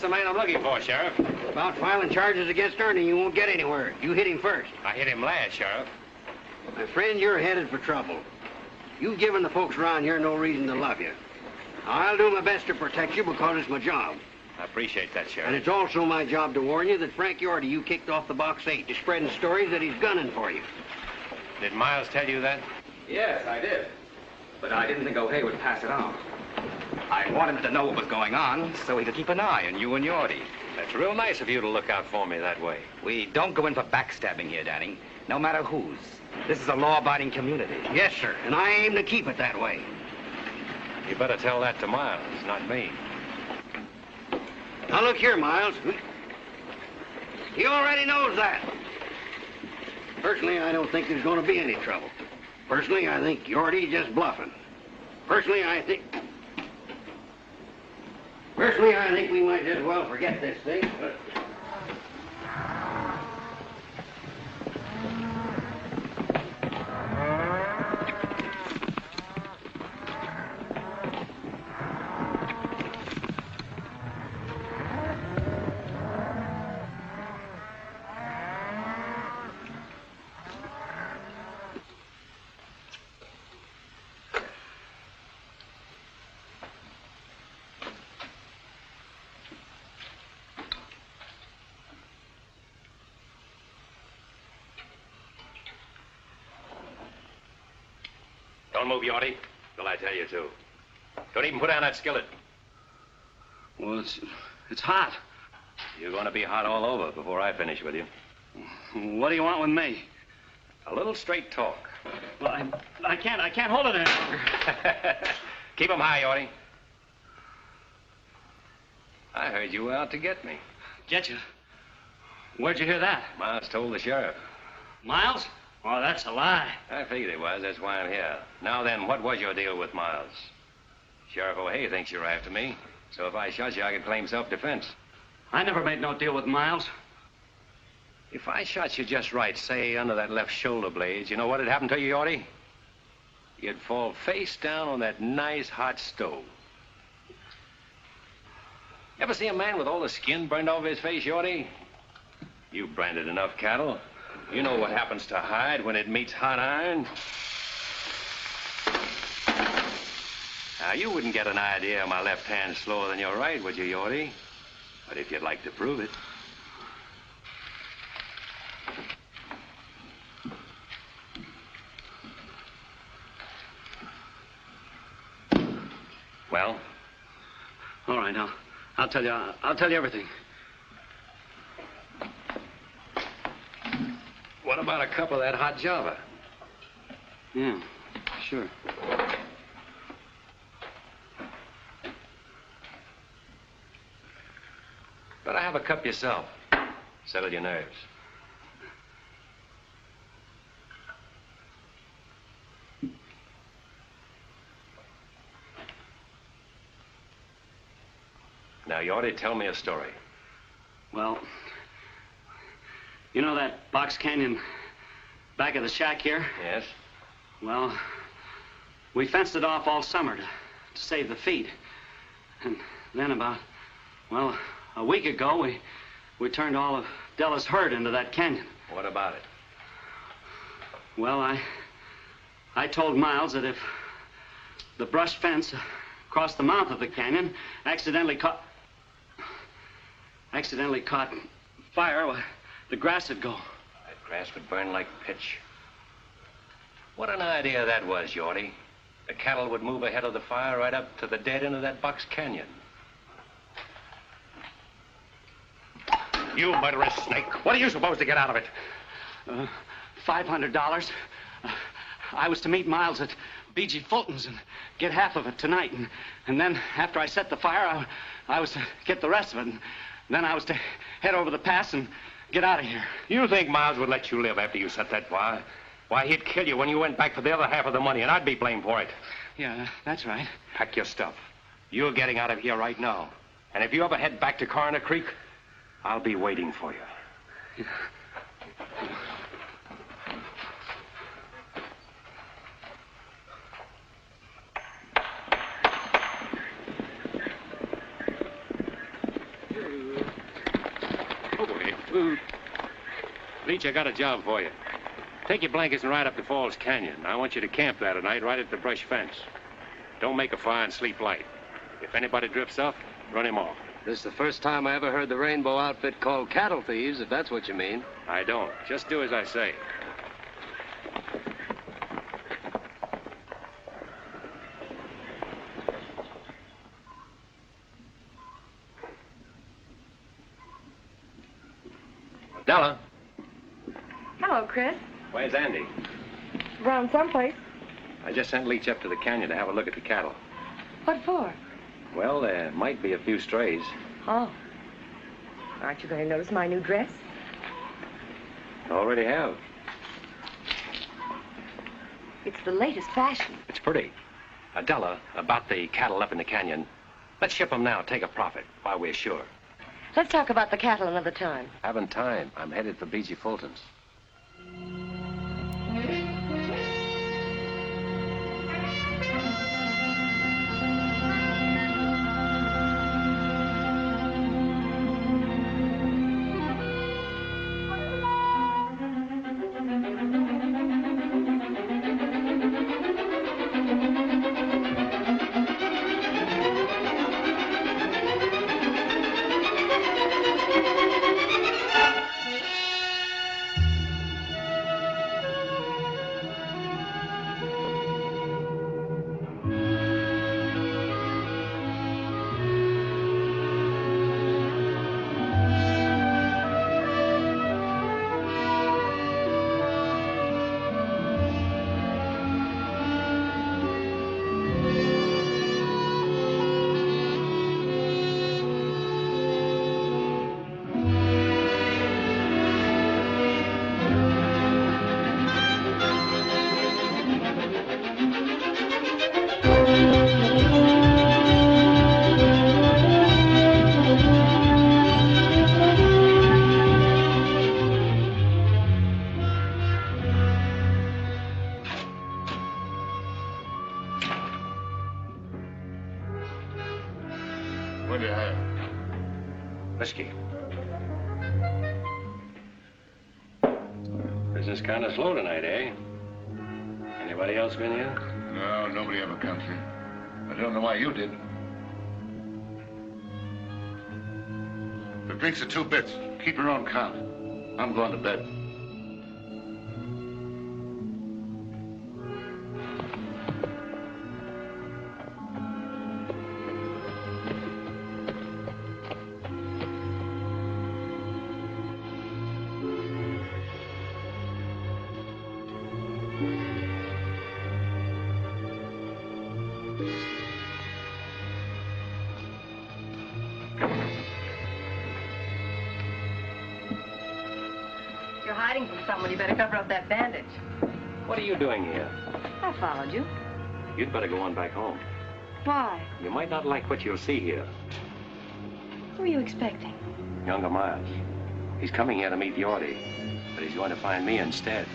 Speaker 1: The man I'm looking for, Sheriff.
Speaker 12: About filing charges against Ernie, you won't get anywhere. You hit him first.
Speaker 1: I hit him last, Sheriff.
Speaker 12: My friend, you're headed for trouble. You've given the folks around here no reason to love you. I'll do my best to protect you because it's my job.
Speaker 1: I appreciate that, Sheriff.
Speaker 12: And it's also my job to warn you that Frank Yorty you kicked off the box 8 to spreading stories that he's gunning for you.
Speaker 1: Did Miles tell you that?
Speaker 8: Yes, I did. But I didn't think O'Hay would pass it on. I wanted him to know what was going on so he could keep an eye on you and Yorty.
Speaker 1: That's real nice of you to look out for me that way.
Speaker 8: We don't go in for backstabbing here, Danning. No matter whose. This is a law-abiding community.
Speaker 12: Yes, sir, and I aim to keep it that way.
Speaker 1: You better tell that to Miles, not me.
Speaker 12: Now, look here, Miles. He already knows that. Personally, I don't think there's going to be any trouble. Personally, I think Yorty's just bluffing. Personally, I think... Personally, I think we might as well forget this thing.
Speaker 3: Don't move, Yorty, till I tell you to. Don't even put down that skillet.
Speaker 9: Well, it's hot.
Speaker 3: You're going to be hot all over before I finish with you.
Speaker 9: What do you want with me?
Speaker 3: A little straight talk.
Speaker 9: Well, I can't hold it any longer.
Speaker 3: Keep 'em high, Yorty. I heard you were out to get me.
Speaker 9: Get you? Where'd you hear that?
Speaker 3: Miles told the sheriff.
Speaker 9: Miles? Oh, that's a lie.
Speaker 3: I figured it was. That's why I'm here. Now then, what was your deal with Miles? Sheriff O'Hay thinks you're after me. So if I shot you, I could claim self-defense.
Speaker 9: I never made no deal with Miles.
Speaker 3: If I shot you just right, say under that left shoulder blade, you know what'd happen to you, Yorty? You'd fall face down on that nice hot stove. Ever see a man with all the skin burned off his face, Yorty? You've branded enough cattle. You know what happens to hide when it meets hot iron. Now, you wouldn't get an idea my left hand's slower than your right, would you, Yorty? But if you'd like to prove it. Well?
Speaker 9: All right, I'll tell you everything.
Speaker 3: What about a cup of that hot Java?
Speaker 9: Yeah, sure.
Speaker 3: Better have a cup yourself. Settle your nerves. Now, you ought to tell me a story.
Speaker 9: Well, you know that box canyon back of the shack here?
Speaker 3: Yes?
Speaker 9: Well, we fenced it off all summer to save the feed. And then about, well, a week ago, we turned all of Della's herd into that canyon.
Speaker 3: What about it?
Speaker 9: Well, I told Miles that if the brush fence across the mouth of the canyon accidentally caught fire, well, the grass would go.
Speaker 3: That grass would burn like pitch. What an idea that was, Yorty. The cattle would move ahead of the fire right up to the dead end of that box canyon. You murderous snake. What are you supposed to get out of it?
Speaker 9: $500. I was to meet Miles at B.G. Fulton's and get half of it tonight. And then after I set the fire, I was to get the rest of it. And then I was to head over the pass and get out of here.
Speaker 3: You think Miles would let you live after you set that fire? Why, he'd kill you when you went back for the other half of the money, and I'd be blamed for it.
Speaker 9: Yeah, that's right.
Speaker 3: Pack your stuff. You're getting out of here right now. And if you ever head back to Coroner Creek, I'll be waiting for you.
Speaker 9: Yeah.
Speaker 3: Leach, I got a job for you. Take your blankets and ride up to Falls Canyon. I want you to camp there tonight right at the brush fence. Don't make a fire and sleep light. If anybody drifts off, run him off.
Speaker 10: This is the first time I ever heard the Rainbow outfit called cattle thieves, if that's what you mean.
Speaker 3: I don't. Just do as I say. Della.
Speaker 5: Hello, Chris.
Speaker 3: Where's Andy?
Speaker 5: Around someplace.
Speaker 3: I just sent Leach up to the canyon to have a look at the cattle.
Speaker 5: What for?
Speaker 3: Well, there might be a few strays.
Speaker 5: Oh. Aren't you going to notice my new dress?
Speaker 3: Already have.
Speaker 5: It's the latest fashion.
Speaker 3: It's pretty. Della, about the cattle up in the canyon. Let's ship them now, take a profit, while we're sure.
Speaker 5: Let's talk about the cattle another time.
Speaker 3: Haven't time. I'm headed for B.G. Fulton's.
Speaker 13: What do you have?
Speaker 3: Whiskey. Business kind of slow tonight, eh? Anybody else been here?
Speaker 13: No, nobody ever comes here. I don't know why you didn't. The drinks are 2 bits. Keep your own count. I'm going to bed.
Speaker 5: You're hiding from someone. You better cover up that bandage.
Speaker 3: What are you doing here?
Speaker 5: I followed you.
Speaker 3: You'd better go on back home.
Speaker 5: Why?
Speaker 3: You might not like what you'll see here.
Speaker 5: Who are you expecting?
Speaker 3: Younger Miles. He's coming here to meet Yorty, but he's going to find me instead.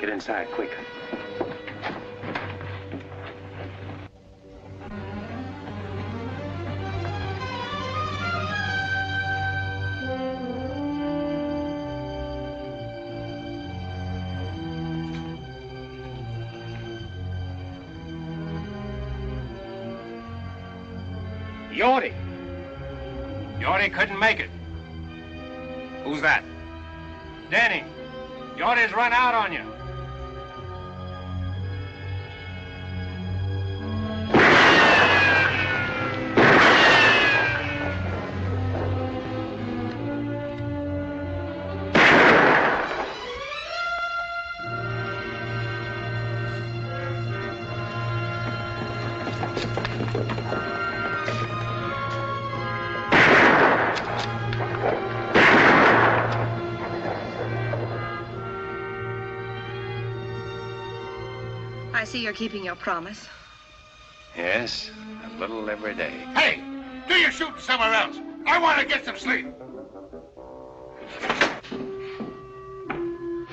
Speaker 3: Get inside, quick. Yorty! Yorty couldn't make it. Who's that? Danny, Yorty's run out on you.
Speaker 5: I see you're keeping your promise.
Speaker 3: Yes, a little every day.
Speaker 13: Hey! Do your shooting somewhere else. I want to get some sleep.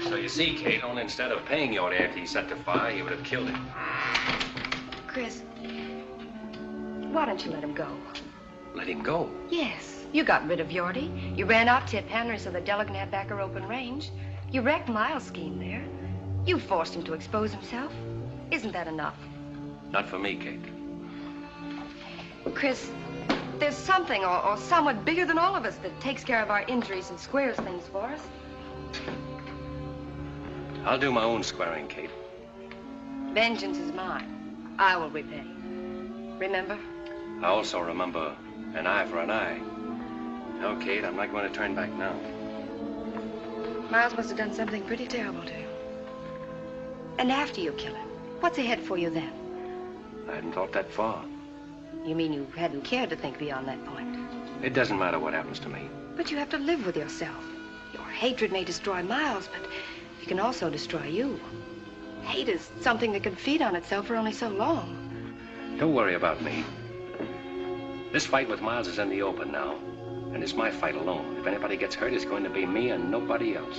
Speaker 3: So you see, Kate, only instead of paying Yorty after he set the fire, he would have killed him.
Speaker 5: Chris, why don't you let him go?
Speaker 3: Let him go.
Speaker 5: Yes, you got rid of Yorty. You ran out Tip Henry so that Della can have back her open range. You wrecked Miles' scheme there. You forced him to expose himself. Isn't that enough?
Speaker 3: Not for me, Kate.
Speaker 5: Chris, there's something or someone bigger than all of us that takes care of our injuries and squares things for us.
Speaker 3: I'll do my own squaring, Kate.
Speaker 5: Vengeance is mine. I will repay. Remember?
Speaker 3: I also remember an eye for an eye. No, Kate, I'm not going to turn back now.
Speaker 5: Miles must have done something pretty terrible to you. And after you kill him, what's ahead for you then?
Speaker 3: I hadn't thought that far.
Speaker 5: You mean you hadn't cared to think beyond that point?
Speaker 3: It doesn't matter what happens to me.
Speaker 5: But you have to live with yourself. Your hatred may destroy Miles, but it can also destroy you. Hate is something that can feed on itself for only so long.
Speaker 1: Don't worry about me. This fight with Miles is in the open now, and it's my fight alone. If anybody gets hurt, it's going to be me and nobody else.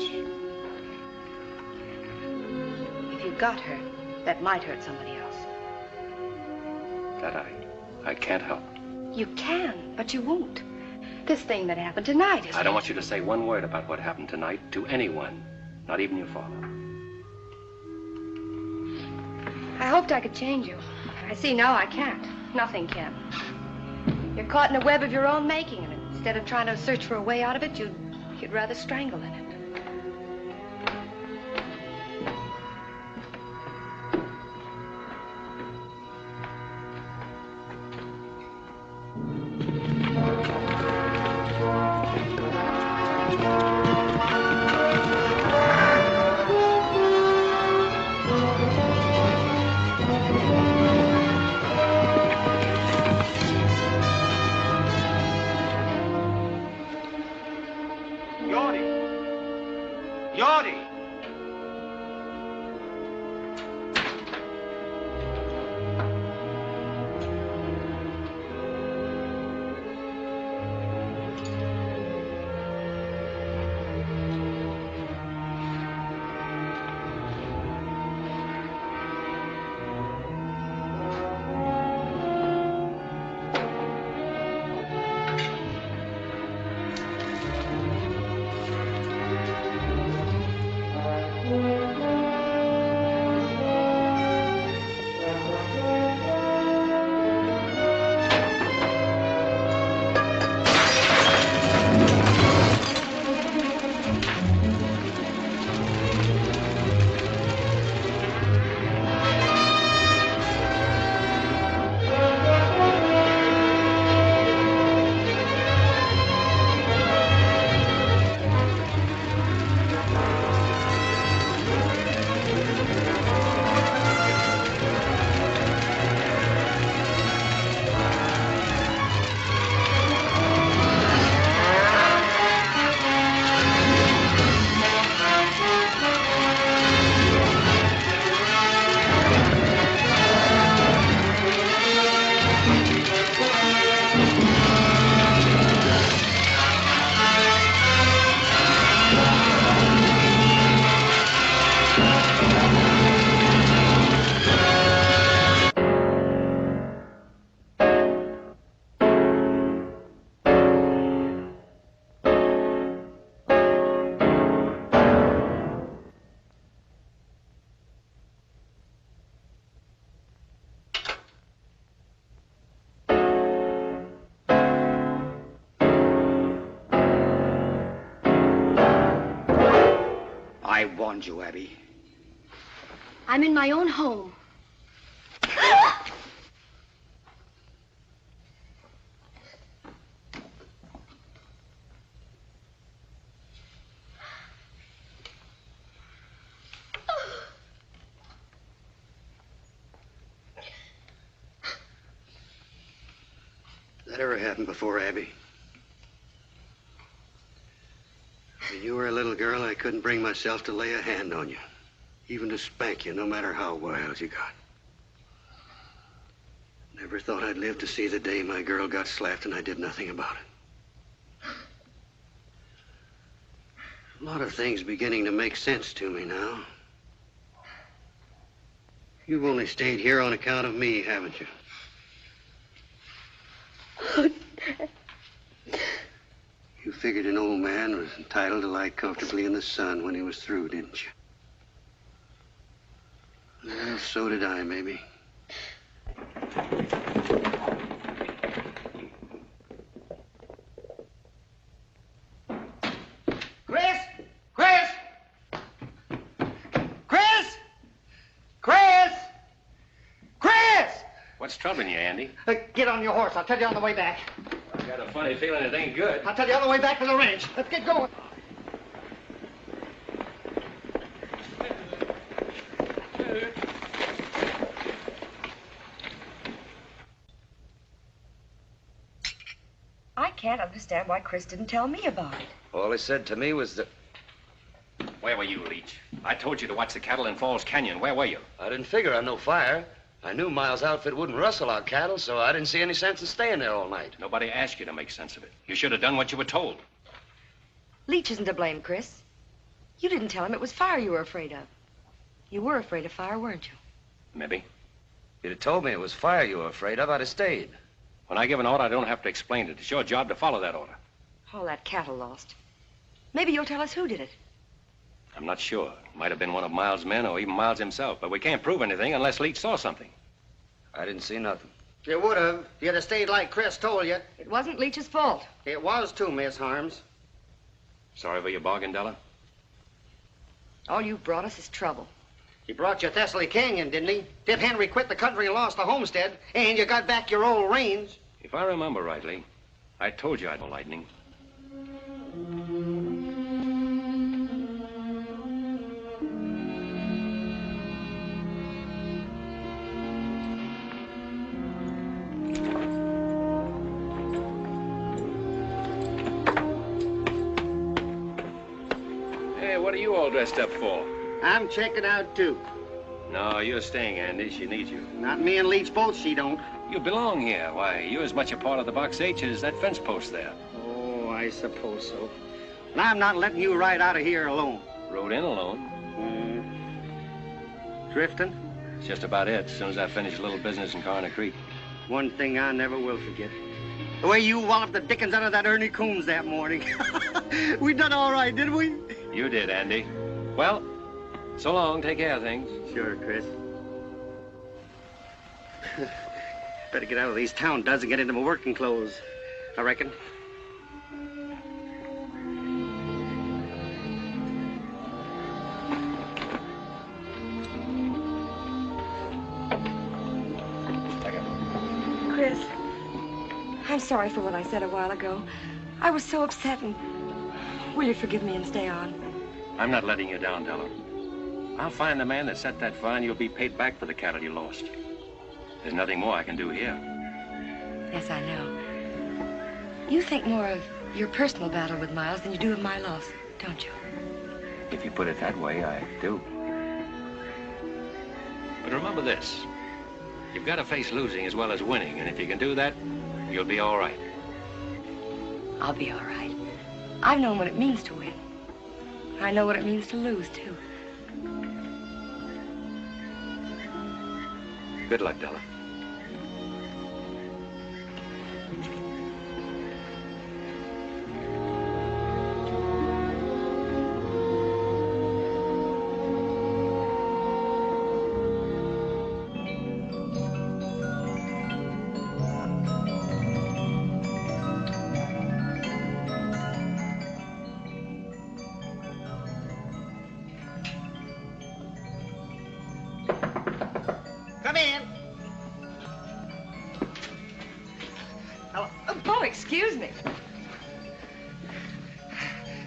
Speaker 5: If you got hurt, that might hurt somebody else.
Speaker 1: That I can't help.
Speaker 5: You can, but you won't. This thing that happened tonight is...
Speaker 1: I don't want you to say one word about what happened tonight to anyone, not even your father.
Speaker 5: I hoped I could change you. I see now I can't. Nothing can. You're caught in a web of your own making, and instead of trying to search for a way out of it, you'd rather strangle in it.
Speaker 8: I warned you, Abby.
Speaker 6: I'm in my own home.
Speaker 12: That ever happened before, Abby? When you were a little girl, I couldn't bring myself to lay a hand on you, even to spank you, no matter how wild you got. Never thought I'd live to see the day my girl got slapped and I did nothing about it. A lot of things beginning to make sense to me now. You've only stayed here on account of me, haven't you?
Speaker 6: Oh, Dad.
Speaker 12: You figured an old man was entitled to lie comfortably in the sun when he was through, didn't you? Well, so did I, maybe.
Speaker 4: Chris! Chris! Chris! Chris! Chris!
Speaker 1: What's troubling you, Andy?
Speaker 4: Get on your horse. I'll tell you on the way back.
Speaker 1: I've got a funny feeling it ain't good.
Speaker 4: I'll tell you on the way back to the ranch. Let's get going.
Speaker 5: I can't understand why Chris didn't tell me about it.
Speaker 8: All he said to me was that...
Speaker 3: Where were you, Leach? I told you to watch the cattle in Falls Canyon. Where were you?
Speaker 10: I didn't figure on no fire. I knew Miles' outfit wouldn't rustle our cattle, so I didn't see any sense in staying there all night.
Speaker 3: Nobody asked you to make sense of it. You should have done what you were told.
Speaker 5: Leach isn't to blame, Chris. You didn't tell him it was fire you were afraid of. You were afraid of fire, weren't you?
Speaker 3: Maybe.
Speaker 10: If you'd have told me it was fire you were afraid of, I'd have stayed.
Speaker 3: When I give an order, I don't have to explain it. It's your job to follow that order.
Speaker 5: All that cattle lost. Maybe you'll tell us who did it.
Speaker 3: I'm not sure. It might have been one of Miles' men or even Miles himself, but we can't prove anything unless Leach saw something.
Speaker 10: I didn't see nothing.
Speaker 12: You would have. You'd have stayed like Chris told you.
Speaker 5: It wasn't Leach's fault.
Speaker 12: It was too, Miss Harms.
Speaker 3: Sorry for your bargain, Della?
Speaker 5: All you brought us is trouble.
Speaker 12: He brought you Thessaly Canyon, didn't he? Tip Henry quit the country and lost the homestead, and you got back your old range.
Speaker 3: If I remember rightly, I told you I'd no lightning. Hey, what are you all dressed up for?
Speaker 12: I'm checking out, too.
Speaker 3: No, you're staying, Andy. She needs you.
Speaker 12: Not me and Leach both, she don't.
Speaker 3: You belong here. Why, you're as much a part of the Box H as that fence post there.
Speaker 12: Oh, I suppose so. And I'm not letting you ride out of here alone.
Speaker 3: Rode in alone.
Speaker 12: Drifting?
Speaker 3: It's just about it, as soon as I finish a little business in Corner Creek.
Speaker 12: One thing I never will forget. The way you walloped the dickens out of that Ernie Coombs that morning. We done all right, didn't we?
Speaker 3: You did, Andy. Well, so long. Take care of things.
Speaker 12: Sure, Chris. Better get out of these town duds and get into my working clothes, I reckon.
Speaker 5: Chris, I'm sorry for what I said a while ago. I was so upset, and will you forgive me and stay on?
Speaker 3: I'm not letting you down, Della. I'll find the man that set that fire, and you'll be paid back for the cattle you lost. There's nothing more I can do here.
Speaker 5: Yes, I know. You think more of your personal battle with Miles than you do of my loss, don't you?
Speaker 3: If you put it that way, I do. But remember this. You've got to face losing as well as winning, and if you can do that, you'll be all right.
Speaker 5: I'll be all right. I've known what it means to win. I know what it means to lose, too.
Speaker 3: Good luck, Della.
Speaker 12: Come in.
Speaker 5: Oh, excuse me.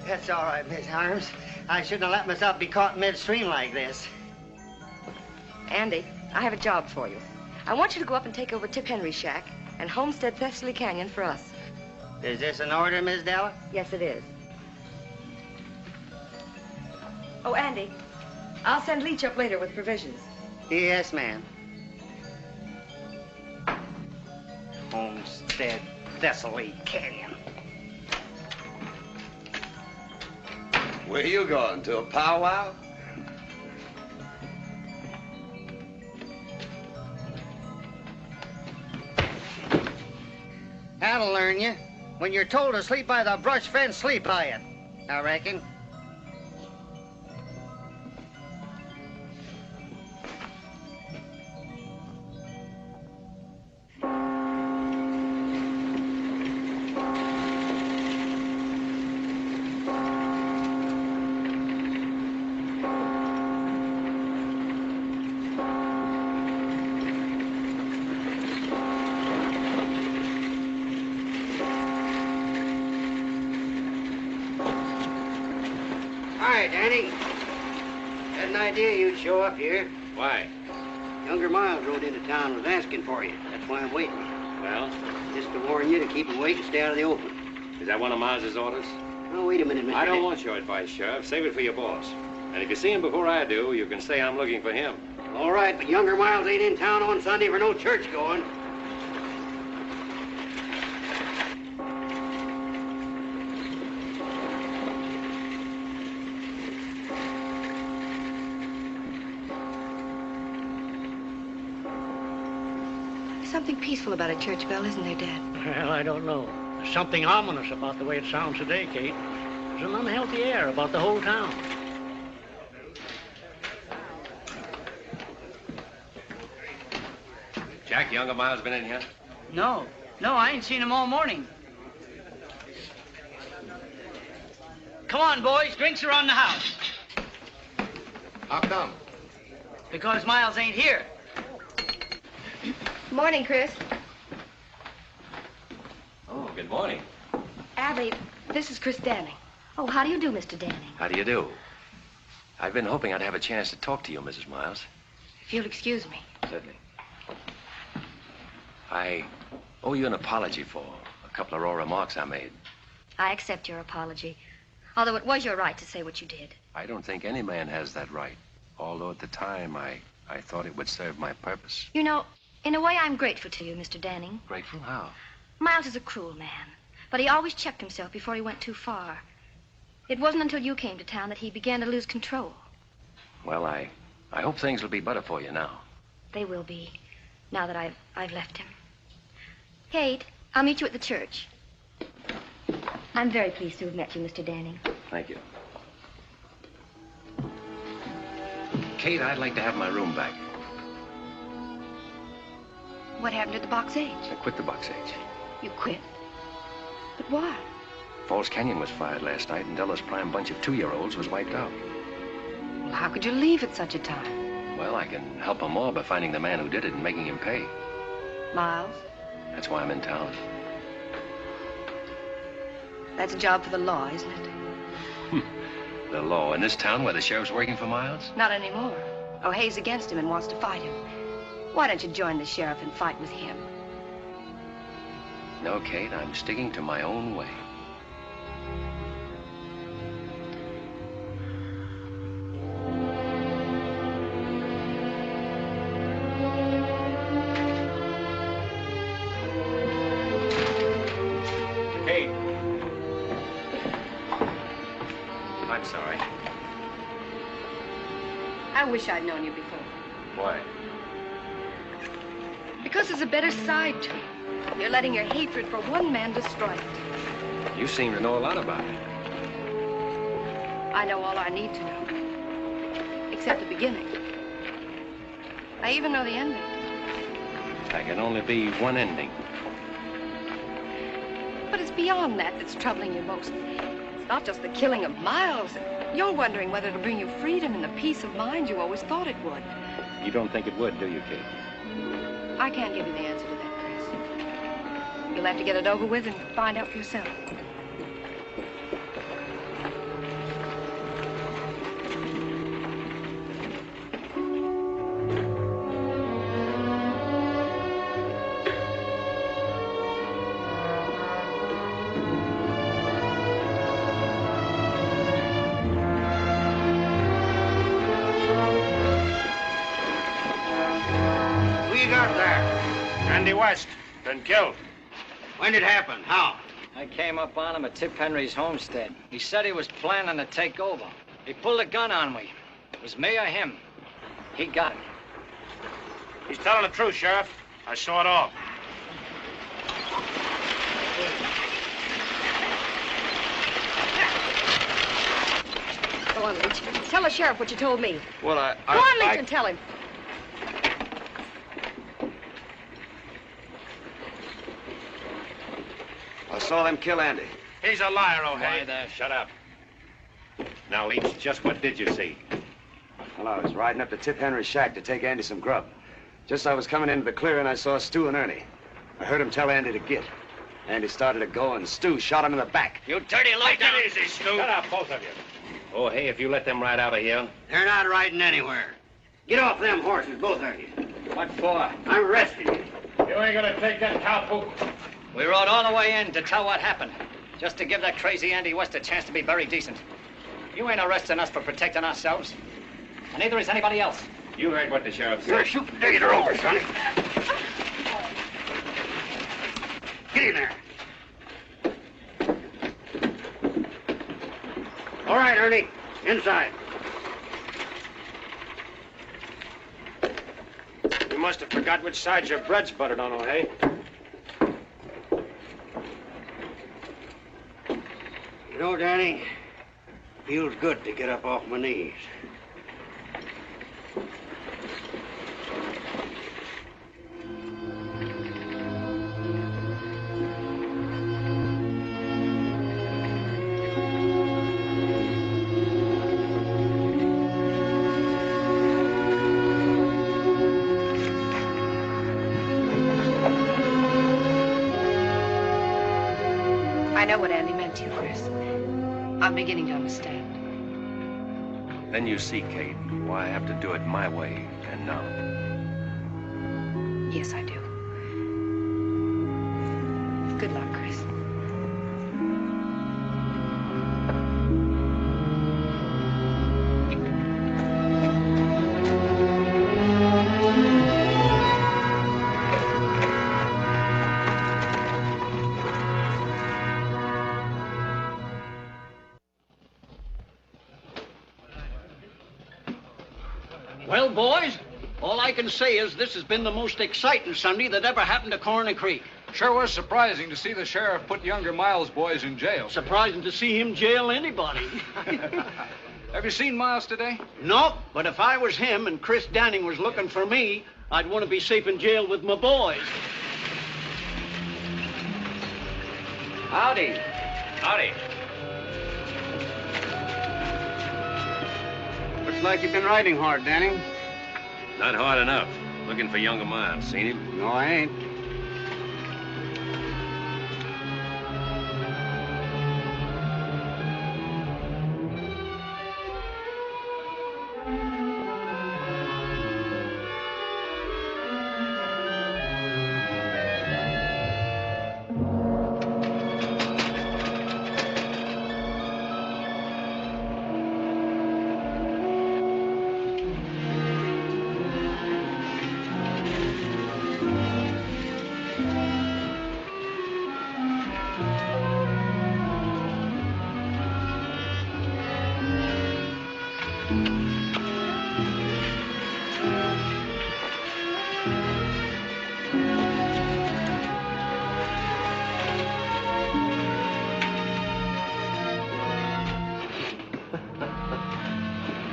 Speaker 12: That's all right, Miss Harms. I shouldn't have let myself be caught midstream like this.
Speaker 5: Andy, I have a job for you. I want you to go up and take over Tip Henry's shack and homestead Thessaly Canyon for us.
Speaker 12: Is this an order, Miss Della?
Speaker 5: Yes, it is. Oh, Andy, I'll send Leach up later with provisions.
Speaker 12: Yes, ma'am. Homestead Thessaly Canyon.
Speaker 10: Where you going, to a powwow?
Speaker 12: That'll learn you. When you're told to sleep by the brush fence, sleep by it, I reckon. Hi, Danny. Had an idea you'd show up here.
Speaker 3: Why?
Speaker 12: Younger Miles rode into town and was asking for you. That's why I'm waiting.
Speaker 3: Well,
Speaker 12: Just to warn you to keep him wait and stay out of the open.
Speaker 3: is that one of Miles's orders?
Speaker 12: Oh, wait a minute, Mr.
Speaker 3: I don't
Speaker 12: Dan-
Speaker 3: want your advice, Sheriff. Save it for your boss. And if you see him before I do, you can say I'm looking for him.
Speaker 12: All right, but younger Miles ain't in town on Sunday for no church going.
Speaker 5: There's something peaceful about a church bell, isn't there, Dad?
Speaker 7: Well, I don't know. There's something ominous about the way it sounds today, Kate. There's an unhealthy air about the whole town.
Speaker 3: Jack, younger Miles been in here?
Speaker 14: No, I ain't seen him all morning. Come on, boys, drinks are on the house.
Speaker 10: How come?
Speaker 14: Because Miles ain't here.
Speaker 5: Morning, Chris.
Speaker 3: Oh, good morning.
Speaker 5: Abby, this is Chris Danning. Oh, how do you do, Mr. Danning?
Speaker 1: How do you do? I've been hoping I'd have a chance to talk to you, Mrs. Miles.
Speaker 5: If you'll excuse me.
Speaker 1: Certainly. I owe you an apology for a couple of raw remarks I made.
Speaker 6: I accept your apology, although it was your right to say what you did.
Speaker 1: I don't think any man has that right, although at the time I thought it would serve my purpose.
Speaker 6: You know, in a way, I'm grateful to you, Mr. Danning.
Speaker 1: Grateful? How?
Speaker 6: Miles is a cruel man, but he always checked himself before he went too far. It wasn't until you came to town that he began to lose control.
Speaker 1: Well, I hope things will be better for you now.
Speaker 6: They will be, now that I've left him. Kate, I'll meet you at the church. I'm very pleased to have met you, Mr. Danning.
Speaker 1: Thank you. Kate, I'd like to have my room back.
Speaker 5: What happened to the Box H?
Speaker 1: I quit the Box H.
Speaker 5: You quit? But why?
Speaker 1: Falls Canyon was fired last night, and Della's prime bunch of 2-year-olds was wiped out.
Speaker 5: Well, how could you leave at such a time?
Speaker 1: Well, I can help them all by finding the man who did it and making him pay.
Speaker 5: Miles?
Speaker 1: That's why I'm in town.
Speaker 5: That's a job for the law, isn't it?
Speaker 1: The law in this town where the sheriff's working for Miles?
Speaker 5: Not anymore. O'Hay's against him and wants to fight him. Why don't you join the sheriff and fight with him?
Speaker 1: No, Kate, I'm sticking to my own way.
Speaker 3: Kate. I'm sorry.
Speaker 5: I wish I'd known you before.
Speaker 3: Why?
Speaker 5: Because there's a better side to you. You're letting your hatred for one man destroy it.
Speaker 1: You seem to know a lot about it.
Speaker 5: I know all I need to know. Except the beginning. I even know the ending.
Speaker 1: There can only be one ending.
Speaker 5: But it's beyond that that's troubling you most. It's not just the killing of Miles. You're wondering whether it'll bring you freedom and the peace of mind you always thought it would.
Speaker 1: You don't think it would, do you, Kate?
Speaker 5: I can't give you the answer to that, Chris. You'll have to get it over with and find out for yourself.
Speaker 15: West, been killed.
Speaker 12: When did it happen? How?
Speaker 14: I came up on him at Tip Henry's homestead. He said he was planning to take over. He pulled a gun on me. It was me or him. He got me.
Speaker 15: He's telling the truth, Sheriff. I saw it all.
Speaker 5: Go on, Leach. Tell the sheriff what you told me.
Speaker 10: Well,
Speaker 5: Go on, Leach, and tell him.
Speaker 10: I saw them kill Andy.
Speaker 15: He's a liar, O'Hay.
Speaker 3: Why there? Shut up. Now, Leach, just what did you see?
Speaker 10: Well, I was riding up to Tip Henry's shack to take Andy some grub. Just as I was coming into the clearing, I saw Stu and Ernie. I heard him tell Andy to get. Andy started to go, and Stu shot him in the back.
Speaker 14: You dirty low down.
Speaker 15: Take it easy, Stu.
Speaker 3: Shut up, both of you. Oh, hey, if you let them ride out of here.
Speaker 12: They're not riding anywhere. Get off them horses, both of you.
Speaker 14: What for?
Speaker 12: I'm arresting you.
Speaker 15: You ain't gonna take that cowpoke.
Speaker 14: We rode all the way in to tell what happened. Just to give that crazy Andy West a chance to be very decent. You ain't arresting us for protecting ourselves. And neither is anybody else.
Speaker 3: You heard what the sheriff said.
Speaker 12: You're shooting Digger over, Sonny. Get in there. All right, Ernie. Inside.
Speaker 15: You must have forgot which side your bread's buttered on, O'Hay.
Speaker 12: You know, Danny, feels good to get up off my knees.
Speaker 5: I know what Andy meant to you, Chris. I'm beginning to understand.
Speaker 1: Then you see, Kate, why I have to do it my way and now.
Speaker 5: Yes, I do. Good luck, Chris.
Speaker 7: Well, boys, all I can say is this has been the most exciting Sunday that ever happened to Corner Creek.
Speaker 16: Sure was surprising to see the sheriff put younger Miles boys in jail.
Speaker 7: Surprising to see him jail anybody.
Speaker 16: Have you seen Miles today?
Speaker 7: Nope, but if I was him and Chris Danning was looking for me, I'd want to be safe in jail with my boys.
Speaker 3: Howdy. Howdy.
Speaker 12: Looks like you've been riding hard, Danny.
Speaker 3: Not hard enough. Looking for younger Miles. Seen him?
Speaker 12: No, I ain't.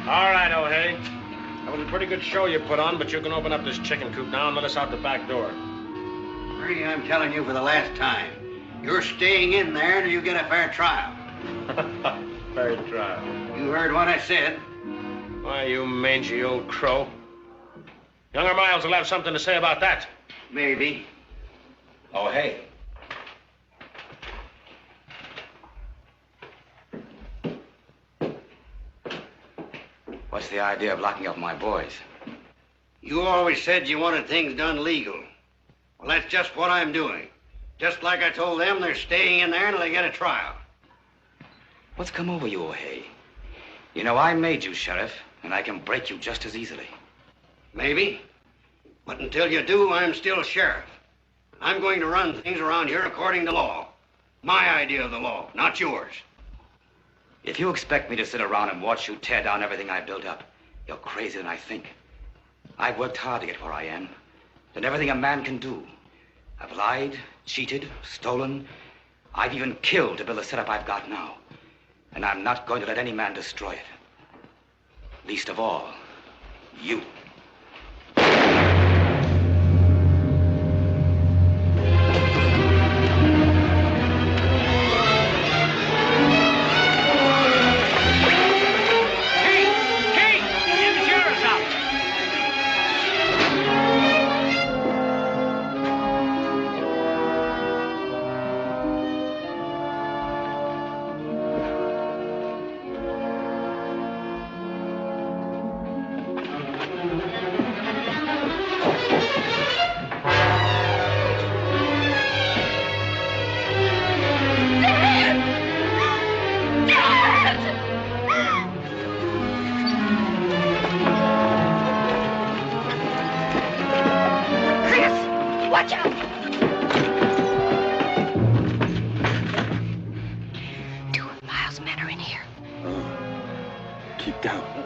Speaker 15: All right, O'Hay. That was a pretty good show you put on, but you can open up this chicken coop now and let us out the back door.
Speaker 12: Ernie, I'm telling you for the last time. You're staying in there until you get a fair trial.
Speaker 15: Fair trial.
Speaker 12: You heard what I said.
Speaker 15: Why, you mangy old crow. Younger Miles will have something to say about that.
Speaker 12: Maybe.
Speaker 8: Oh, hey. What's the idea of locking up my boys?
Speaker 12: You always said you wanted things done legal. Well, that's just what I'm doing. Just like I told them, they're staying in there until they get a trial.
Speaker 8: What's come over you, O'Hay? You know, I made you sheriff, and I can break you just as easily.
Speaker 12: Maybe. But until you do, I'm still sheriff. I'm going to run things around here according to law. My idea of the law, not yours.
Speaker 8: If you expect me to sit around and watch you tear down everything I built up, you're crazier than I think. I've worked hard to get where I am. Done everything a man can do. I've lied, cheated, stolen. I've even killed to build the setup I've got now. And I'm not going to let any man destroy it. Least of all, you.
Speaker 17: Get down.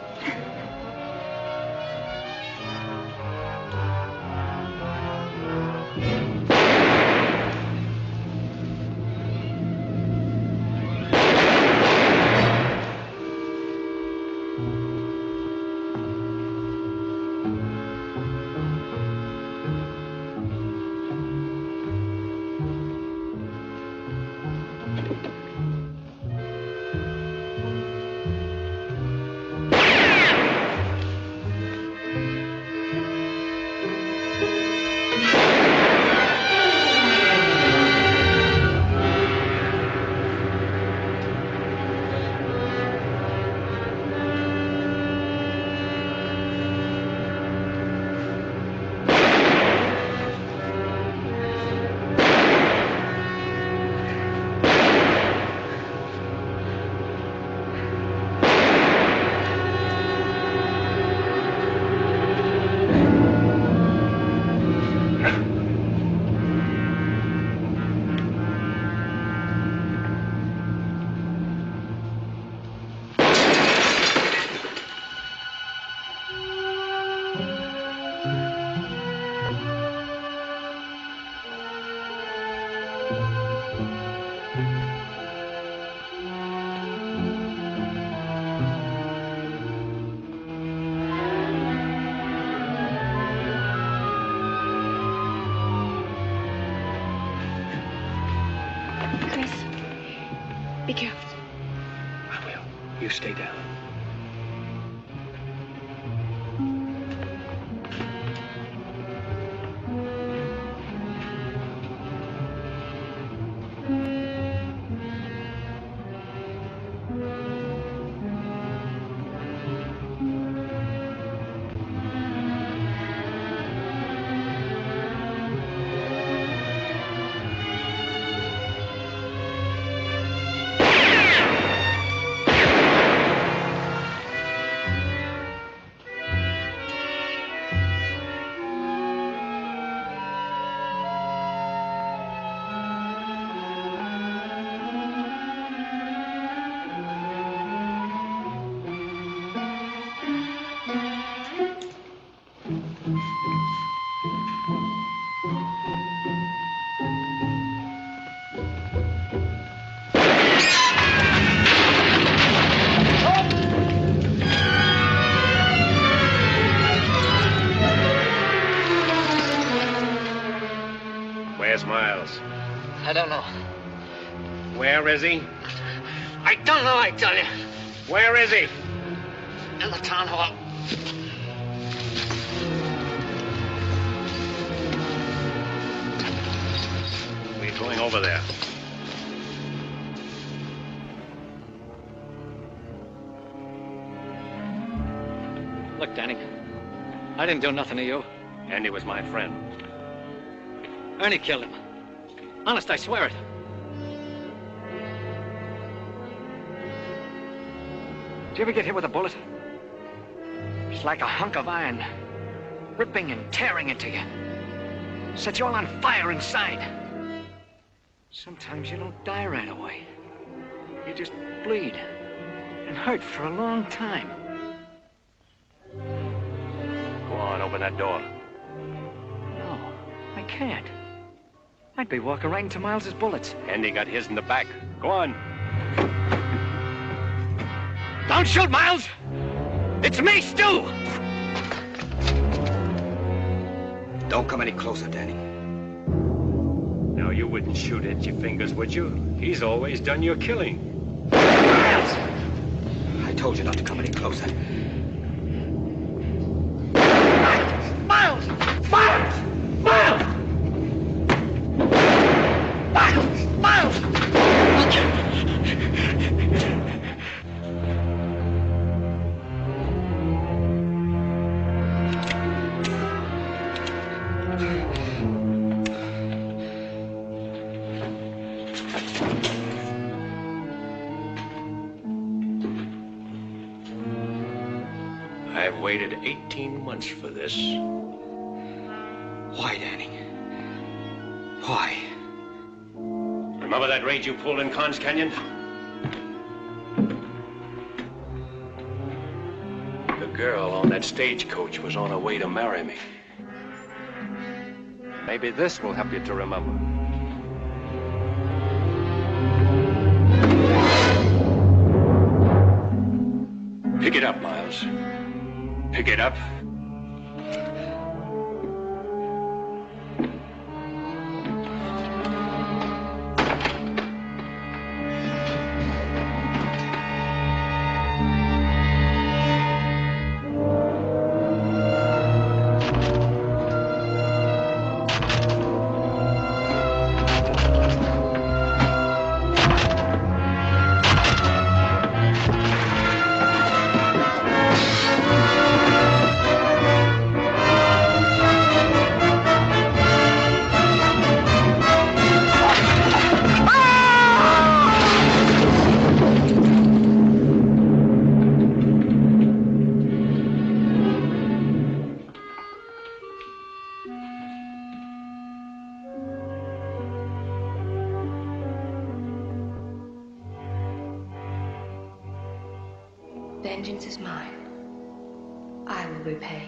Speaker 5: Be careful.
Speaker 17: I will. You stay down.
Speaker 3: Where's Miles?
Speaker 14: I don't know.
Speaker 3: Where is he?
Speaker 14: I don't know, I tell you.
Speaker 3: Where is he?
Speaker 14: In the town hall.
Speaker 3: We're going over there.
Speaker 14: Look, Danny, I didn't do nothing to you.
Speaker 3: Andy was my friend.
Speaker 14: Ernie killed him. Honest, I swear it. Did you ever get hit with a bullet? It's like a hunk of iron, ripping and tearing into you. Sets you all on fire inside. Sometimes you don't die right away. You just bleed and hurt for a long time.
Speaker 3: Go on, open that door.
Speaker 14: No, I can't. I'd be walking right into Miles's bullets.
Speaker 3: Andy got his in the back. Go on.
Speaker 14: Don't shoot, Miles! It's me, Stu!
Speaker 8: Don't come any closer, Danny.
Speaker 3: Now, you wouldn't shoot at your fingers, would you? He's always done your killing.
Speaker 8: Miles! I told you not to come any closer.
Speaker 14: Miles! Miles! Miles! Miles! Miles!
Speaker 3: I've waited 18 months for this.
Speaker 8: Why, Danny? Why?
Speaker 3: Remember that raid you pulled in Carnes Canyon?
Speaker 15: girl on that stagecoach was on her way to marry me.
Speaker 1: Maybe this will help you to remember.
Speaker 15: Pick it up, Miles. Pick it up.
Speaker 5: Vengeance is mine. I will repay.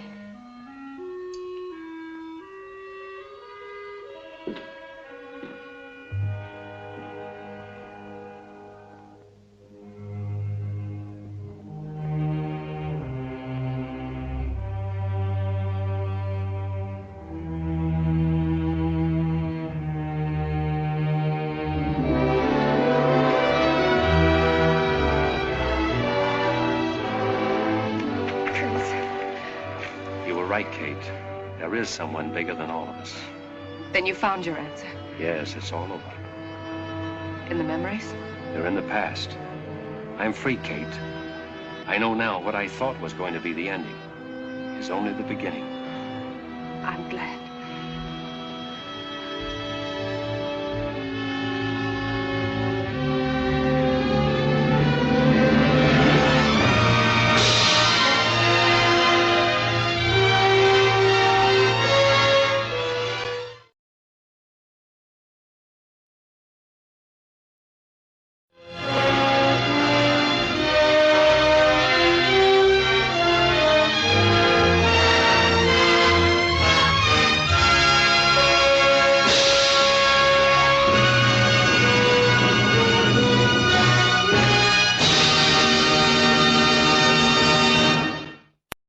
Speaker 1: Right, Kate. There is someone bigger than all of us.
Speaker 5: Then you found your answer.
Speaker 1: Yes, it's all over.
Speaker 5: In the memories?
Speaker 1: They're in the past. I'm free, Kate. I know now what I thought was going to be the ending is only the beginning.
Speaker 5: I'm glad.